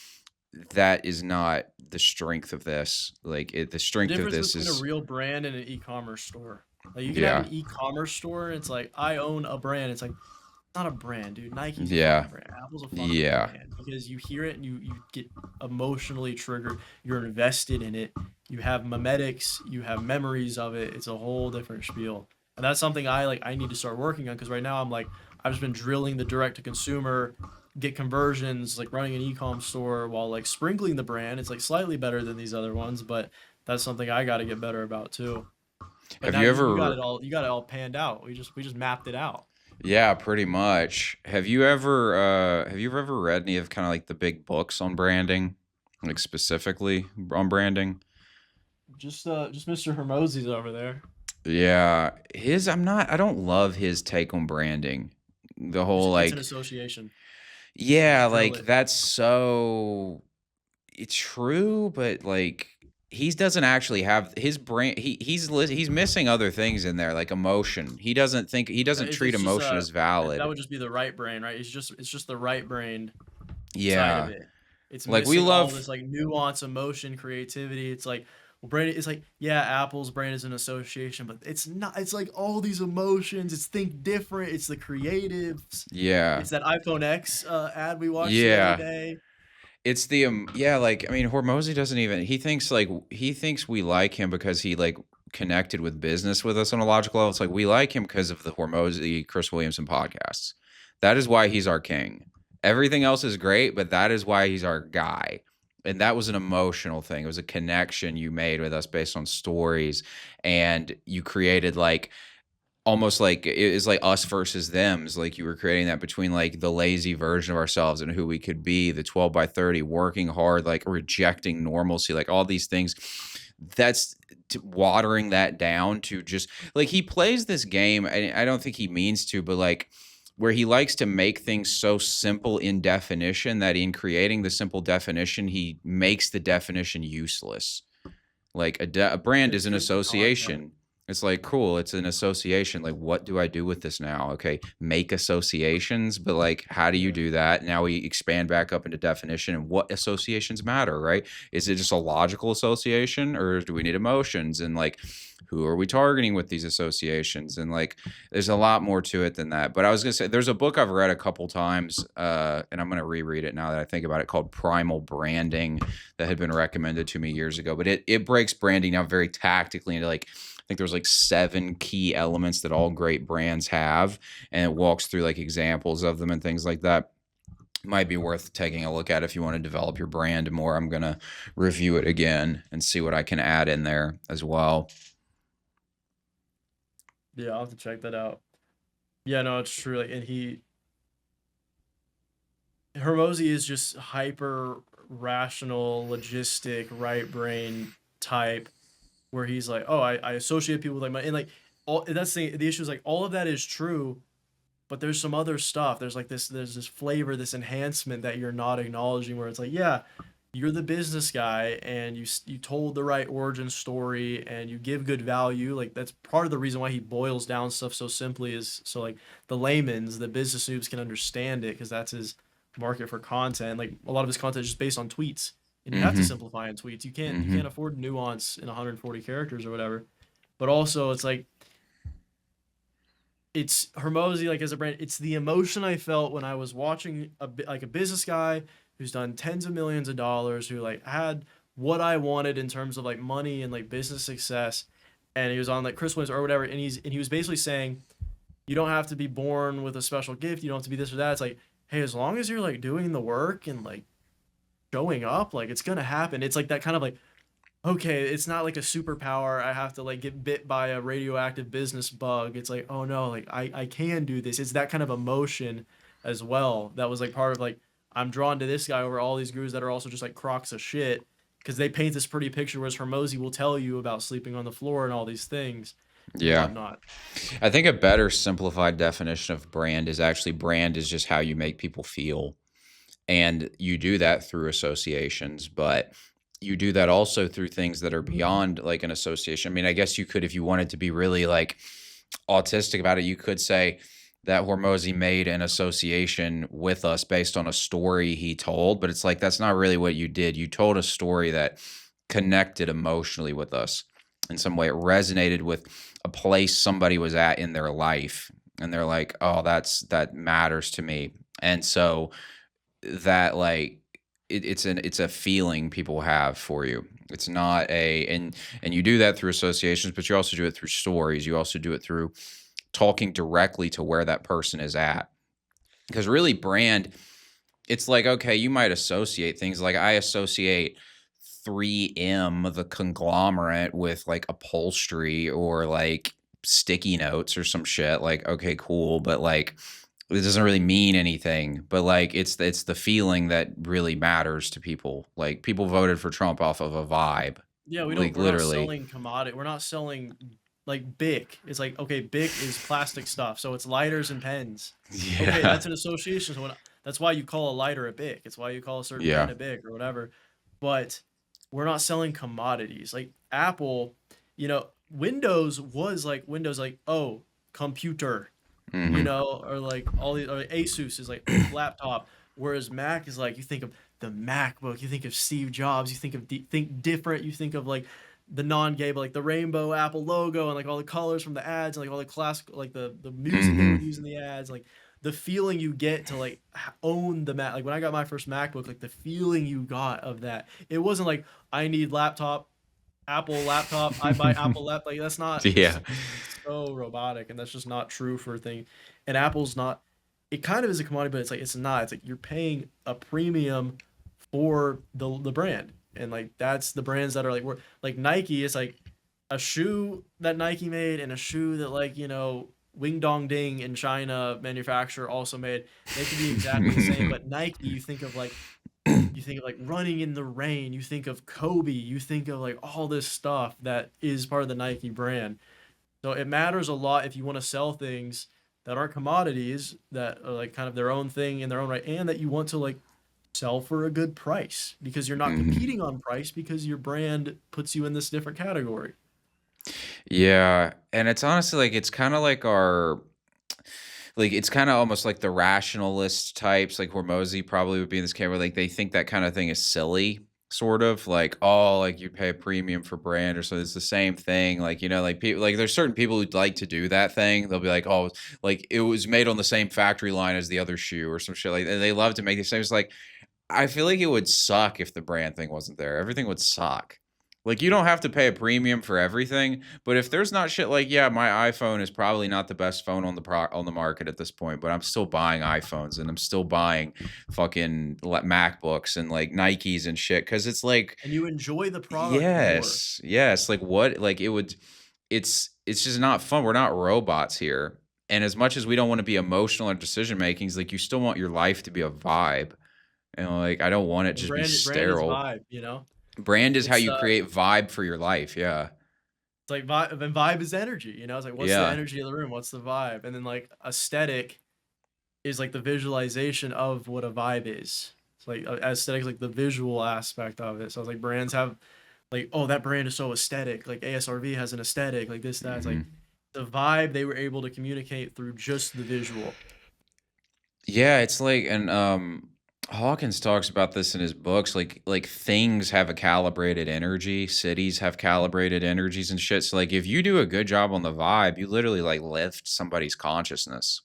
that is not the strength of this. Like the the strength of difference this between a is real brand and an e-commerce store. Like you can have yeah, an e-commerce store, and it's like I own a brand. It's like not a brand, dude. Nike's a yeah, fucking brand. Apple's a fucking yeah, brand because you hear it and you get emotionally triggered. You're invested in it. You have memetics. You have memories of it. It's a whole different spiel, and that's something I like. I need to start working on because right now I'm like I've just been drilling the direct to consumer, get conversions, like running an e-com store while like sprinkling the brand. It's like slightly better than these other ones, but that's something I got to get better about too. But have now you you got ever it all. You got it all panned out. We just mapped it out. yeah, pretty much. Have you ever read any of kind of like the big books on branding, like specifically on branding? Just Mr. Hermosi's over there. Yeah, his I don't love his take on branding. The whole It's an like association. yeah, Just drill like it. that's so it's true, but like he doesn't actually have his brain. He's missing other things in there, like emotion. He doesn't treat It's just emotion as that valid. would just be the right brain, right? It's just the right brain side of Yeah, it. It's like we missing all this love. like nuance, emotion, creativity. It's like well, brain. It's like yeah, Apple's brain is an association, but it's not. It's like all these emotions. It's think different. It's the creatives. Yeah, It's that iPhone X ad we watched the other yeah. day. It's the yeah. Like I mean, Hormozy doesn't even. He thinks we like him because he like connected with business with us on a logical level. It's like we like him because of the Hormozy Chris Williamson podcasts. That is why he's our king. Everything else is great, but that is why he's our guy. And that was an emotional thing. It was a connection you made with us based on stories, and you created like almost like it is like us versus them's like you were creating that between like the lazy version of ourselves and who we could be, the 12 by 30 working hard, like rejecting normalcy, like all these things. That's watering that down to just like he plays this game, and I don't think he means to, but like where he likes to make things so simple in definition that in creating the simple definition he makes the definition useless. Like a brand is It's an just the content. association. It's like cool. It's an association. Like, what do I do with this now? Okay, make associations, but like, how do you Yeah. do that? Now we expand back up into definition and what associations matter, right? Is it just a logical association, or do we need emotions? And like, who are we targeting with these associations? And like, there's a lot more to it than that. But I was gonna say, there's a book I've read a couple times, and I'm gonna reread it now that I think about it, called Primal Branding, that had been recommended to me years ago. But it breaks branding down very tactically into like I think there's like 7 key elements that all great brands have, and it walks through like examples of them and things like that. Might be worth taking a look at if you want to develop your brand more. I'm gonna review it again and see what I can add in there as well. Yeah, I'll have to check that out. Yeah, no, it's true. Like, and Hermosi is just hyper rational, logistic, right brain type where he's like, oh, I associate people with like my and like all that's the issue is like all of that is true, but there's some other stuff. There's this flavor, this enhancement that you're not acknowledging where it's like, yeah, you're the business guy and you told the right origin story and you give good value. Like that's part of the reason why he boils down stuff so simply is so like the layman's, the business noobs can understand it because that's his market for content. Like a lot of his content is just based on tweets, and you have to Mm-hmm. simplify in tweets. You Mm-hmm. can't afford nuance in 140 characters or whatever. But also it's like it's Hormozy like as a brand. It's the emotion I felt when I was watching like a business guy who's done tens of millions of dollars, who like had what I wanted in terms of like money and like business success, and he was on like Chris Williams or whatever, and he was basically saying you don't have to be born with a special gift, you don't have to be this or that. It's like, hey, as long as you're like doing the work and like showing up, like it's gonna happen. It's like that kind of like okay, it's not like a superpower. I have to like get bit by a radioactive business bug. It's like, oh no, like I can do this. It's that kind of emotion as well. That was like part of like I'm drawn to this guy over all these gurus that are also just like crocs of shit because they paint this pretty picture. Whereas Hermosi will tell you about sleeping on the floor and all these things and Yeah. whatnot. I think a better simplified definition of brand is actually brand is just how you make people feel. And you do that through associations, but you do that also through things that are beyond like an association. I mean, I guess you could, if you wanted to be really like autistic about it, you could say that Hormozy made an association with us based on a story he told, but it's like that's not really what you did. You told a story that connected emotionally with us in some way. It resonated with a place somebody was at in their life, and they're like, "Oh, that matters to me." And so that like it's a feeling people have for you. It's not a and you do that through associations, but you also do it through stories. You also do it through talking directly to where that person is at. Because really brand, it's like okay, you might associate things like I associate 3M the conglomerate with like upholstery or like sticky notes or some shit. Like okay, cool, but like it doesn't really mean anything, but like it's the feeling that really matters to people. Like people voted for Trump off of a vibe, Yeah, like we're not literally. selling commodity. We're not selling like Bic. It's like, okay, Bic is plastic stuff, so it's lighters and pens. Okay, Yeah. that's an association. So that's why you call a lighter a Bic. It's why you call a certain pen Yeah. a Bic or whatever. But we're not selling commodities. Like Apple, Windows like, oh, computer, Mhm. or like all the or Asus is like laptop, whereas Mac is like you think of the MacBook, you think of Steve Jobs, you think of think different, you think of like the non-gay, but like the rainbow Apple logo and like all the colors from the ads and like all the classical like the music they would Mhm. use in the ads, like the feeling you get to like own the Mac. Like when I got my first MacBook, like the feeling you got of that, it wasn't like I need laptop Apple laptop. I buy Apple laptop. Like that's not. Yeah. It's so robotic, and that's just not true for a thing. And Apple's not. It kind of is a commodity, but it's like it's not. It's like you're paying a premium for the brand, and like that's the brands that are like we're like Nike is like a shoe that Nike made and a shoe that like Wing Dong Ding in China manufacturer also made. They could be exactly the same, but Nike, you think of like running in the rain, you think of Kobe, you think of like all this stuff that is part of the Nike brand. So it matters a lot if you want to sell things that aren't commodities that are like kind of their own thing in their own right, and that you want to like sell for a good price because you're not Mhm. competing on price because your brand puts you in this different category. Yeah, and it's honestly like it's kind of like our like it's kind of almost like the rationalist types, like where Mosey probably would be in this camera. Like they think that kind of thing is silly, sort of like oh, like you pay a premium for brand or so. It's the same thing. Like like people like there's certain people who'd like to do that thing. They'll be like oh, like it was made on the same factory line as the other shoe or some shit like. And they love to make the same. It's like I feel like it would suck if the brand thing wasn't there. Everything would suck. Like you don't have to pay a premium for everything, but if there's not shit like, yeah, my iPhone is probably not the best phone on on the market at this point, but I'm still buying iPhones and I'm still buying fucking MacBooks and like Nikes and shit cuz it's like And you enjoy the product more. yes, yes, like what like it would it's just not fun. We're not robots here. And as much as we don't want to be emotional in decision makings, like you still want your life to be a vibe. And like I don't want it to And just be brand is sterile. vibe. Brand is how It's you create vibe for your life. Yeah. It's like vibe, and vibe is energy. It's like what's the Yeah. energy of the room? What's the vibe? And then like aesthetic is like the visualization of what a vibe is. like aesthetics, like the visual aspect of it. So it's like brands have like, oh, that brand is so aesthetic. Like ASRV has an aesthetic, like this, that. It's like Hmm. the vibe they were able to communicate through just the visual. Yeah, it's like, and Hawkins talks about this in his books. Like things have a calibrated energy, cities have calibrated energies and shit. So like, if you do a good job on the vibe, you literally like lift somebody's consciousness.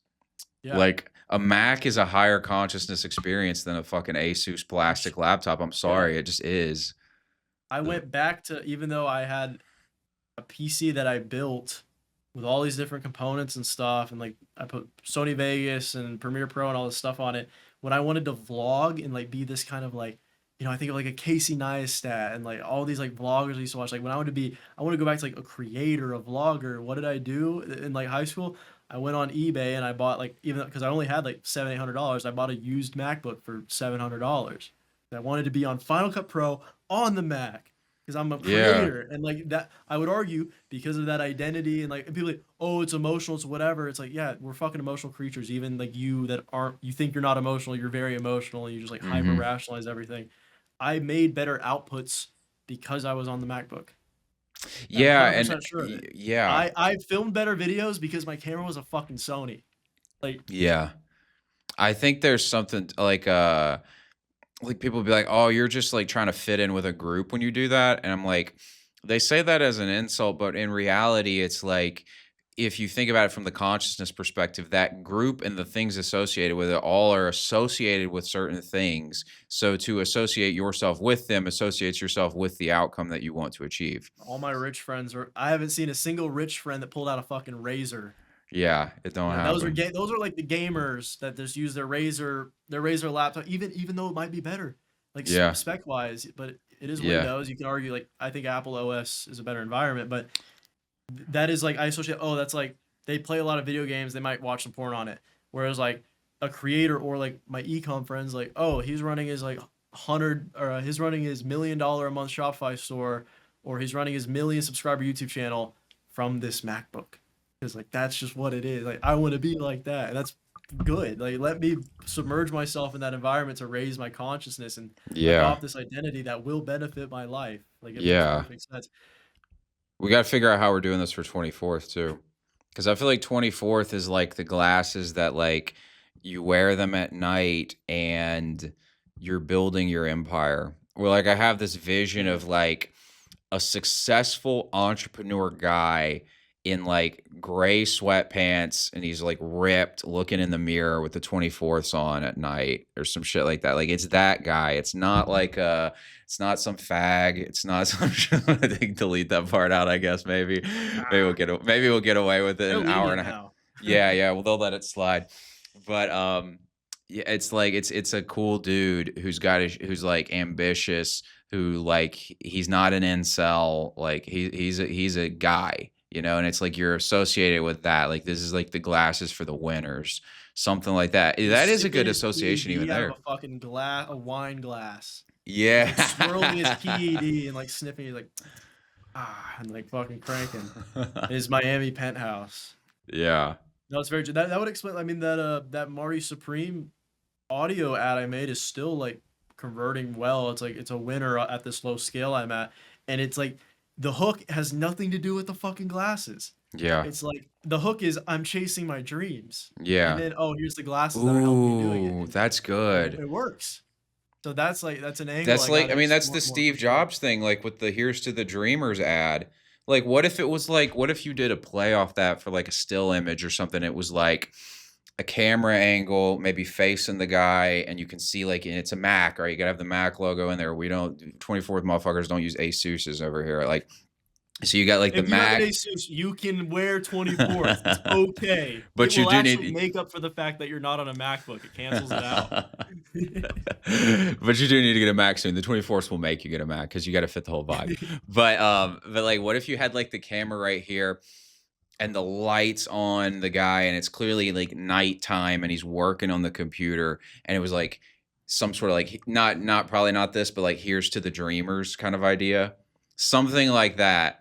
Yeah. Like a Mac is a higher consciousness experience than a fucking Asus plastic laptop. I'm Yeah. sorry, it just is. I went back to, even though I had a PC that I built with all these different components and stuff, and like I put Sony Vegas and Premiere Pro and all this stuff on it. When I wanted to vlog and like be this kind of like, I think of like a Casey Neistat and like all these like vloggers I used to watch. Like when I wanted to be, I want to go back to like a creator, a vlogger. What did I do in like high school? I went on eBay and I bought like, even because I only had like $700-800, I bought a used MacBook for $700. I wanted to be on Final Cut Pro on the Mac because I'm a Yeah. creator, and like that I would argue because of that identity, and like, and people like, oh, it's emotional, it's whatever. It's like, yeah, we're fucking emotional creatures. Even like you that aren't, you think you're not emotional, you're very emotional, and you just like hyper Hmm. rationalize everything. I made better outputs because I was on the MacBook. I'm Yeah, and 100% sure of it. yeah, I filmed better videos because my camera was a fucking Sony. Like, yeah. I think there's something like people be like, "Oh, you're just like trying to fit in with a group when you do that." And I'm like, they say that as an insult, but in reality, it's like if you think about it from the consciousness perspective, that group and the things associated with it all are associated with certain things. So to associate yourself with them associates yourself with the outcome that you want to achieve. all my rich friends are, I haven't seen a single rich friend that pulled out a fucking razor. Yeah, it don't happen. Those are like the gamers that just use their razor laptop, even though it might be better, like Yeah, spec wise, but it is yeah, Windows. You can argue, like, I think Apple OS is a better environment, but that is like, I associate, oh, that's like they play a lot of video games, they might watch some porn on it. Whereas like a creator or like my ecom friends, like, oh, he's running his like hundred, or he's running his $1 million a month Shopify store, or he's running his million subscriber YouTube channel from this MacBook. Because like that's just what it is. Like I want to be like that, and that's good. Like let me submerge myself in that environment to raise my consciousness and yeah, adopt this identity that will benefit my life. Like it makes yeah. perfect sense. We got to figure out how we're doing this for 24th too. Because I feel like 24th is like the glasses that like you wear them at night and you're building your empire. Where like I have this vision Yeah. of like a successful entrepreneur guy in like gray sweatpants and he's like ripped looking in the mirror with the 24ths on at night or some shit like that. Like it's that guy. It's not like it's not some fag. It's not some I think delete that part out, I guess maybe. Ah, Maybe we'll get away with it they're in an hour lenient and a half. now. Yeah, yeah, well they'll let it slide. But yeah, it's like it's a cool dude who's like ambitious, who like he's not an incel, like he's a guy, you know, and it's like you're associated with that. Like this is like the glasses for the winners, something like that. He's That is a sipping good his association even PED out of a there. fucking glass, a wine glass. He's Yeah. like swirling his PED and like sniffing. He's like, ah, and like fucking cranking in his Miami penthouse. Yeah. No, it's very true. That would explain. I mean, that Marty Supreme audio ad I made is still like converting well. It's like it's a winner at this low scale I'm at, and it's like the hook has nothing to do with the fucking glasses. Yeah. It's like the hook is I'm chasing my dreams, and Yeah. then, oh, here's the glasses that are helping me doing it, Ooh, that's and good. it works. So that's like that's an angle That's I like, gotta I mean, that's explore the more Steve for sure. Jobs thing, like with the "Here's to the Dreamers" ad. Like, what if it was like, what if you did a play off that for like a still image or something? It was like a camera angle, maybe facing the guy, and you can see like, and it's a Mac, right? You gotta have the Mac logo in there. We don't 24th motherfuckers don't use Asus's over here. Like, so you got like the If you have an Mac, Asus, you can wear 24th. It's okay. It but you will do actually need. make up for the fact that you're not on a MacBook. It cancels it out. But you do need to get a Mac soon. The 24th will make you get a Mac because you got to fit the whole vibe. But like, what if you had like the camera right here and the lights on the guy, and it's clearly like nighttime, and he's working on the computer, and it was like some sort of like not probably not this, but like here's to the dreamers kind of idea, something like that.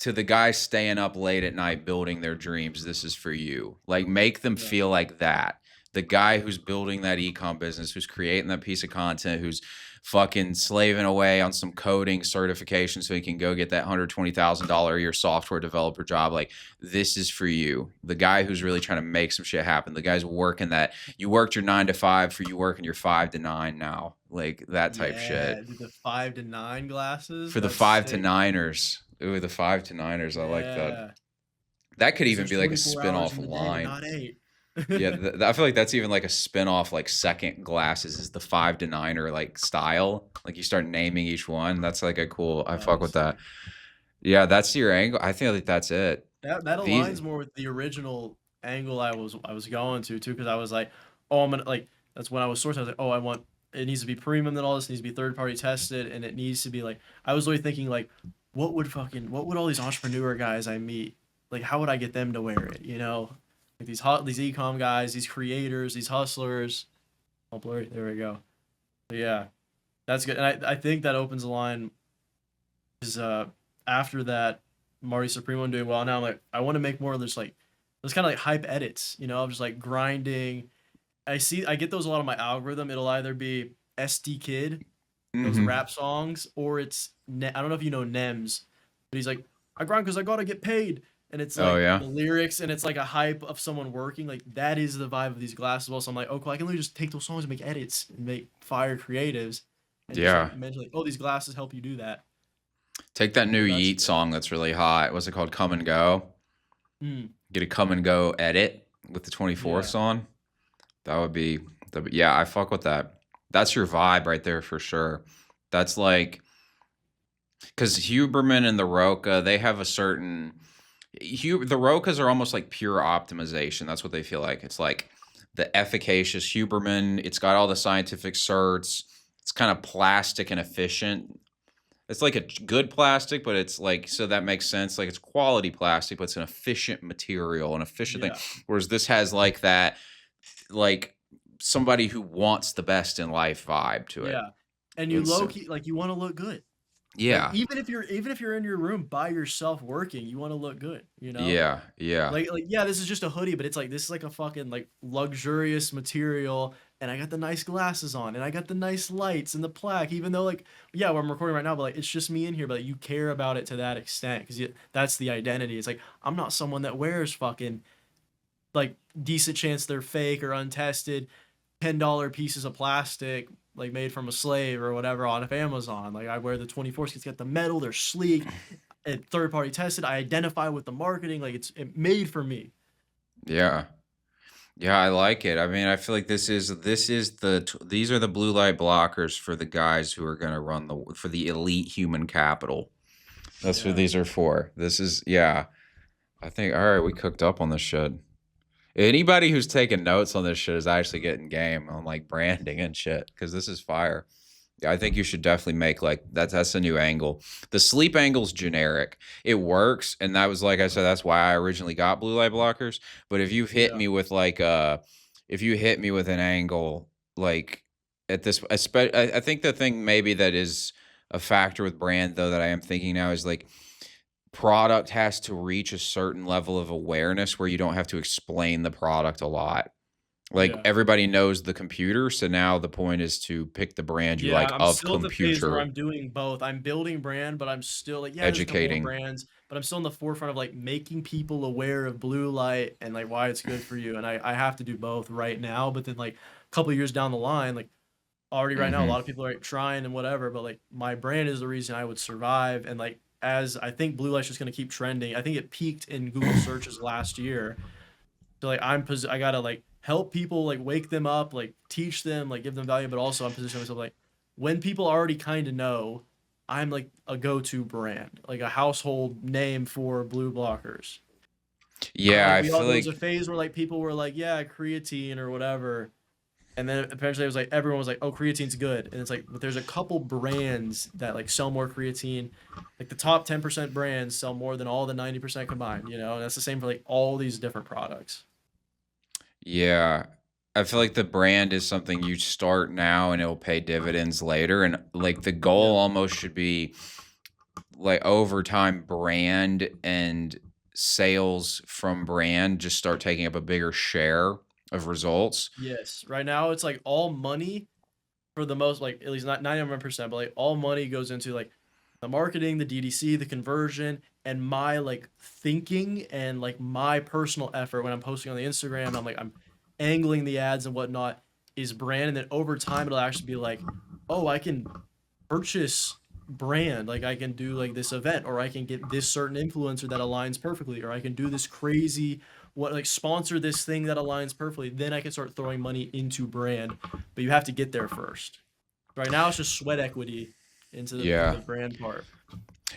To the guys staying up late at night building their dreams, this is for you. Like make them Yeah. feel like that. the guy who's building that e-com business, who's creating that piece of content, who's fucking slaving away on some coding certification so he can go get that $120,000 a year software developer job. Like, this is for you. The guy who's really trying to make some shit happen. The guy's working that you worked your 9 to 5 for you working your 5 to 9 now. Like that type Yeah, shit. dude, the 5 to 9 glasses. For the That's five to sick. niners. Ooh, the 5 to 9ers. I like that. Yeah, That could because even there's be like a 24 hours spin-off in the day, but line. not 8. Yeah, I feel like that's even like a spin-off, like second glasses is the 5 to 9er like style. Like you start naming each one. That's like a cool. I That'd fuck be with that. sick. Yeah, that's your angle. I think like that's it. That These. aligns more with the original angle I was going to too, because I was like, oh, I'm gonna like that's when I was sourcing. I was like, oh, I want it needs to be premium, and all this needs to be third party tested, and it needs to be like I was really thinking like, what would all these entrepreneur guys I meet like how would I get them to wear it? You know, like these ecom guys, these creators, these hustlers. Oh, blurry. There we go. But yeah, that's good, and I think that opens the line is after that Marty Supremo doing well. Now I'm like I want to make more of this like those kind of like hype edits, you know, of just like grinding. I get those a lot on my algorithm. It'll either be SD Kid, those Mm-hmm. rap songs, or it's I don't know if you know Nems, but he's like I grind because I gotta get paid, and it's Oh like yeah. the lyrics and it's like a hype of someone working. Like that is the vibe of these glasses. Well, so I'm like, oh, cool. I can literally just take those songs and make edits and make fire creatives, and just Yeah. like mention like, oh, these glasses help you do that. Take that new So that's Yeet good. song that's really hot. What's it called? Come and Go. Mm, Get a come and go edit with the 24th yeah. on. That would be yeah, I fuck with that. That's your vibe right there for sure. That's like because Huberman and the Roca, they have a certain the Rocas are almost like pure optimization. That's what they feel like. It's like the efficacious Huberman. It's got all the scientific certs. It's kind of plastic and efficient. It's like a good plastic, but it's like so that makes sense. Like it's quality plastic, but it's an efficient material, an efficient thing. Yeah. Whereas this has like that, like somebody who wants the best in life vibe to it. Yeah. And you It's low key like you want to look good. Like yeah, even if you're in your room by yourself working, you want to look good, you know? yeah, yeah. Like yeah, this is just a hoodie, but it's like this is like a fucking like luxurious material, and I got the nice glasses on, and I got the nice lights and the plaque, even though like yeah, well, I'm recording right now, but like it's just me in here, but like, you care about it to that extent because that's the identity. It's like I'm not someone that wears fucking like decent chance they're fake or untested $10 pieces of plastic like made from a slave or whatever on Amazon. Like I wear the 24s, it's got the metal, they're sleek, and third party tested. I identify with the marketing, like it made for me. Yeah. Yeah, I like it. I mean, I feel like these are the blue light blockers for the guys who are going to run the for the elite human capital. That's what Yeah. these are for. This is yeah. I think all right, we cooked up on this shit. Anybody who's taking notes on this shit is actually getting game on like branding and shit because this is fire. Yeah, I think you should definitely make like that's a new angle. The sleep angle's generic. It works, and that was like I said, that's why I originally got blue light blockers. But if you hit Yeah. me with like if you hit me with an angle like at this, I think the thing maybe that is a factor with brand though that I am thinking now is like product has to reach a certain level of awareness where you don't have to explain the product a lot. Like Yeah. everybody knows the computer, so now the point is to pick the brand you Yeah, like I'm of still at the phase where computer I'm doing both. I'm building brand, but I'm still like, yeah, there's a couple more educating. brands, but I'm still in the forefront of like making people aware of blue light and like why it's good for you. And I have to do both right now, but then like a couple years down the line, like already right now, a Mhm. lot of people are like, trying and whatever, but like my brand is the reason I would survive. And like as I think blue light's just gonna keep trending. I think it peaked in Google searches last year. So like I gotta like help people, like wake them up, like teach them, like give them value, but also I'm positioning myself like when people already kind of know, I'm like a go-to brand, like a household name for blue blockers. Yeah, Like I we all feel there was a like phase where like people were like, yeah, creatine or whatever, and then eventually it was like everyone was like, oh, creatine's good, and it's like, but there's a couple brands that like sell more creatine, like the top 10% brands sell more than all the 90% combined, you know, and that's the same for like all these different products. yeah, I feel like the brand is something you start now and it'll pay dividends later and like the Yeah. goal almost should be like over time brand and sales from brand just start taking up a bigger share of results. Yes. Right now it's like all money for the most, like at least not 91%, but like all money goes into like the marketing, the DDC, the conversion, and my like thinking and like my personal effort when I'm posting on the Instagram. I'm angling the ads and whatnot is brand, and then over time it'll actually be like, oh, I can purchase brand, like I can do like this event, or I can get this certain influencer that aligns perfectly, or I can do this crazy what like sponsor this thing that aligns perfectly. Then I can start throwing money into brand, but you have to get there first. Right now, it's just sweat equity into the Yeah. brand part.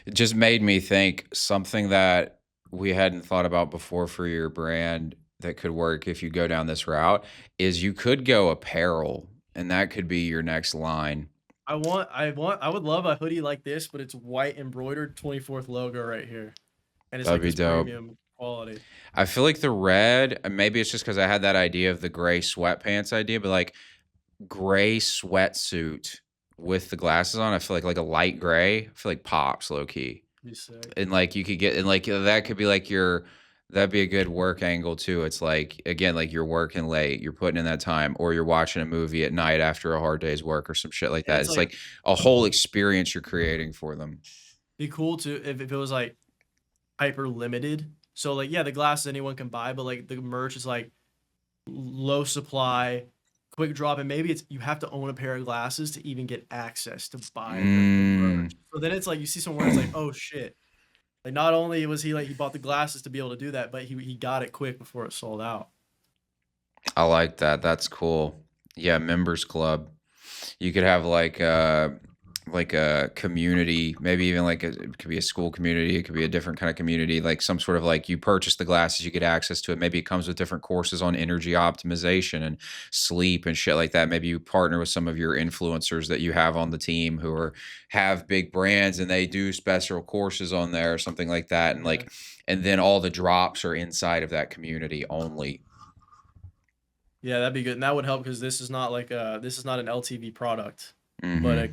It just made me think something that we hadn't thought about before for your brand that could work if you go down this route is you could go apparel, and that could be your next line. I would love a hoodie like this, but it's white embroidered 24th logo right here, and it's That'd like be this dope. premium quality. I feel like the red, maybe it's just because I had that idea of the gray sweatpants idea, but like gray sweatsuit with the glasses on, I feel like a light gray, I feel like pops low key. Be sick. And like you could get, and like that could be like that'd be a good work angle too. It's like, again, like you're working late, you're putting in that time, or you're watching a movie at night after a hard day's work or some shit like And that. it's It's like like a whole experience you're creating for them. be cool too if it was like hyper limited. So like yeah, the glasses anyone can buy, but like the merch is like low supply, quick drop, and maybe it's you have to own a pair of glasses to even get access to buy the Mm, merch. So then it's like you see someone it's like, oh shit. Like not only was he like he bought the glasses to be able to do that, but he got it quick before it sold out. I like that. That's cool. Yeah, members club. You could have like a community, maybe even like it could be a school community, it could be a different kind of community, like some sort of like you purchase the glasses, you get access to it. Maybe it comes with different courses on energy optimization and sleep and shit like that. Maybe you partner with some of your influencers that you have on the team who are have big brands and they do special courses on there or something like that. And Yeah. like, and then all the drops are inside of that community only. Yeah, that'd be good. And that would help because this is not an LTV product, but Hmm.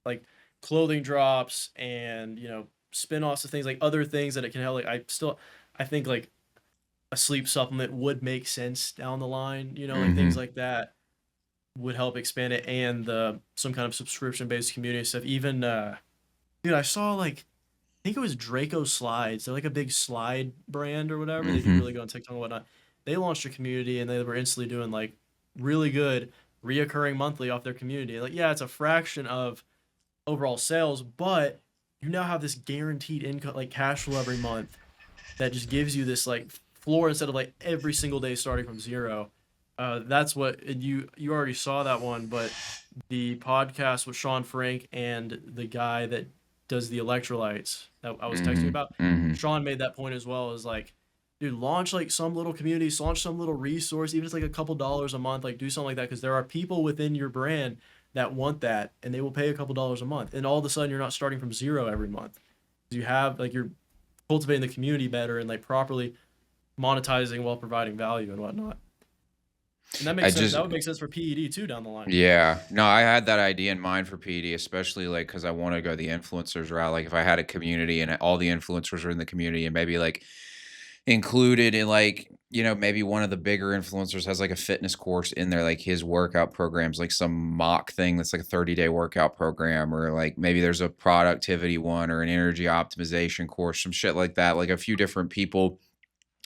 like clothing drops and spin-offs of things like other things that it can help. Like I think like a sleep supplement would make sense down the line, like things Hmm. like that would help expand it, and the some kind of subscription based community stuff. Even dude, I saw like I think it was Draco Slides. They're like a big slide brand or whatever. They do Hmm. really good on TikTok and whatnot. They launched a community and they were instantly doing like really good reoccurring monthly off their community. Like, yeah, it's a fraction of overall sales, but you now have this guaranteed income, like cash flow every month that just gives you this like floor instead of like every single day starting from zero. That's what and you already saw that one, but the podcast with Sean Frank and the guy that does the electrolytes that I was texting you Hmm. about, Hmm. Sean made that point as well. Is like, dude, launch like some little community, launch some little resource, even if it's like a couple dollars a month, like do something like that because there are people within your brand that want that and they will pay a couple dollars a month, and all of a sudden you're not starting from zero every month. You have like you're cultivating the community better and like properly monetizing while providing value and whatnot. And that I makes sense. just That would make sense for PED too down the line. Yeah. No, I had that idea in mind for PD, especially like because I want to go the influencers route. Like if I had a community and all the influencers are in the community and maybe like included in like, maybe one of the bigger influencers has like a fitness course in there, like his workout programs, like some mock thing that's like a 30-day workout program, or like maybe there's a productivity one or an energy optimization course, some shit like that, like a few different people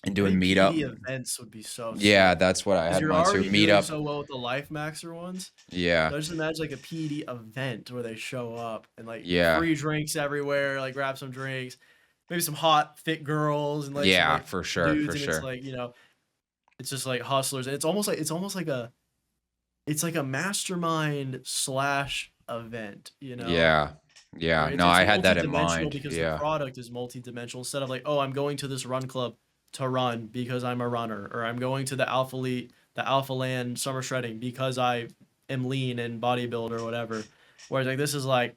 and I doing think meetup. PD events would be so Yeah, sick that's what I because had in you're mind too. already doing Meetup. so well with the Life Maxer ones. Yeah. So I just imagine like a PED event where they show up and like Yeah. free drinks everywhere, like grab some drinks, maybe some hot fit girls and like some Yeah, like for sure, for dudes, and it's sure. like it's just like hustlers, and it's almost like a mastermind slash event, Yeah. Yeah. right? No, It's I had that in multi-dimensional mind. because the Yeah. product is multi-dimensional instead of like, oh, I'm going to this run club to run because I'm a runner, or I'm going to the Alpha Land summer shredding because I am lean and bodybuilder or whatever. Whereas like this is like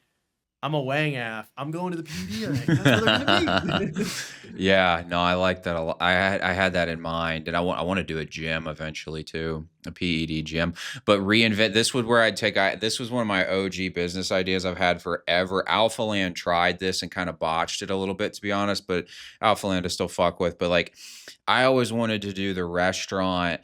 I'm a Wang Af. I'm going to the PD event. That's where they're gonna be. Yeah, no, I like that a lot. I had that in mind, and I want to do a gym eventually too, a PED gym. But reinvent this would where I'd take. This was one of my OG business ideas I've had forever. Alpha Land tried this and kind of botched it a little bit, to be honest. But Alpha Land I still fuck with. But like, I always wanted to do the restaurant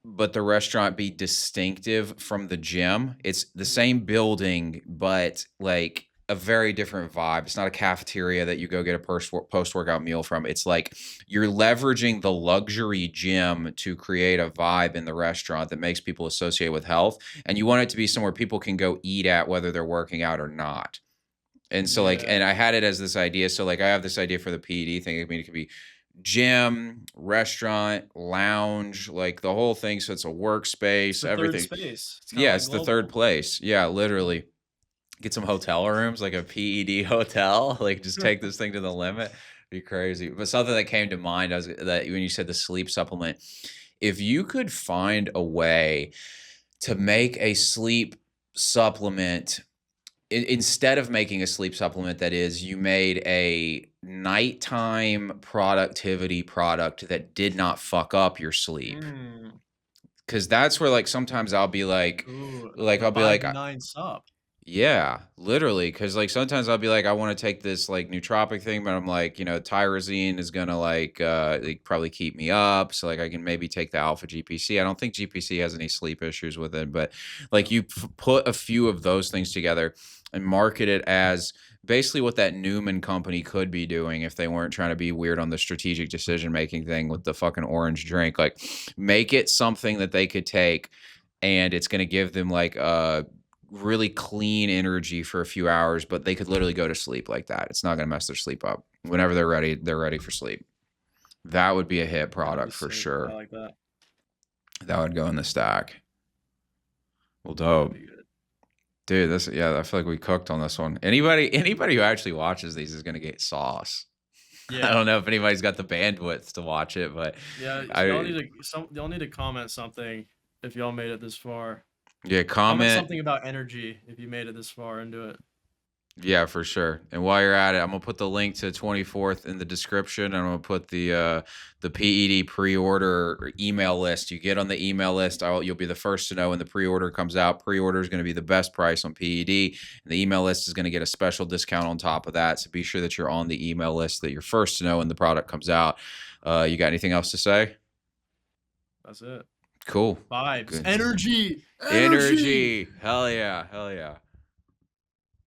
but the restaurant be distinctive from the gym. It's the Mhm. same building, but like a very different vibe. It's not a cafeteria that you go get a post workout meal from. It's like you're leveraging the luxury gym to create a vibe in the restaurant that makes people associate with health. And you want it to be somewhere people can go eat at, whether they're working out or not. And so like, and Yeah. I had it as this idea. So like, I have this idea for the PED thing. I mean, it could be gym, restaurant, lounge, like the whole thing. So it's a It's workspace, the third everything. space. It's kind of Yeah, like it's the third global. place. Yeah, literally. Get some hotel rooms, like a PED hotel. Like just take this thing to the limit. Be crazy. But something that came to mind was that when you said the sleep supplement, if you could find a way to make a sleep supplement instead of making a sleep supplement, that is, you made a nighttime productivity product that did not fuck up your sleep. Mm. Cause that's where like sometimes I'll be Ooh, like the I'll be five like, to nine sup. yeah, literally. Cause like sometimes I'll be like, I want to take this like nootropic thing, but I'm like, tyrosine is gonna like probably keep me up. So like I can maybe take the alpha GPC. I don't think GPC has any sleep issues with it, but like No. you put a few of those things together and market it as basically what that Newman company could be doing if they weren't trying to be weird on the strategic decision making thing with the fucking orange drink. Like make it something that they could take and it's going to give them like really clean energy for a few hours, but they could literally go to sleep like that. It's not going to mess their sleep up. Whenever they're ready for sleep. That would be a hit That'd be product for sick. I sure. like that. That would go in the stack. Well, That'd dope. be good. Dude, this yeah, I feel like we cooked on this one. Anybody who actually watches these is gonna get sauce. I Yeah. don't know if anybody's got the bandwidth to watch it, but Yeah. Y'all I need to y'all need to comment something if y'all made it this far. yeah, Comment comment. something about energy if you made it this far into it. Yeah, for sure. And while you're at it, I'm gonna put the link to 24th in the description. And I'm gonna put the PED pre-order email list. You get on the email list, you'll be the first to know when the pre-order comes out. Pre-order is gonna be the best price on PED, and the email list is gonna get a special discount on top of that. So be sure that you're on the email list, that you're first to know when the product comes out. You got anything else to say? That's it. Cool. Vibes. Good. Energy. Energy. Energy. Hell yeah. Hell yeah.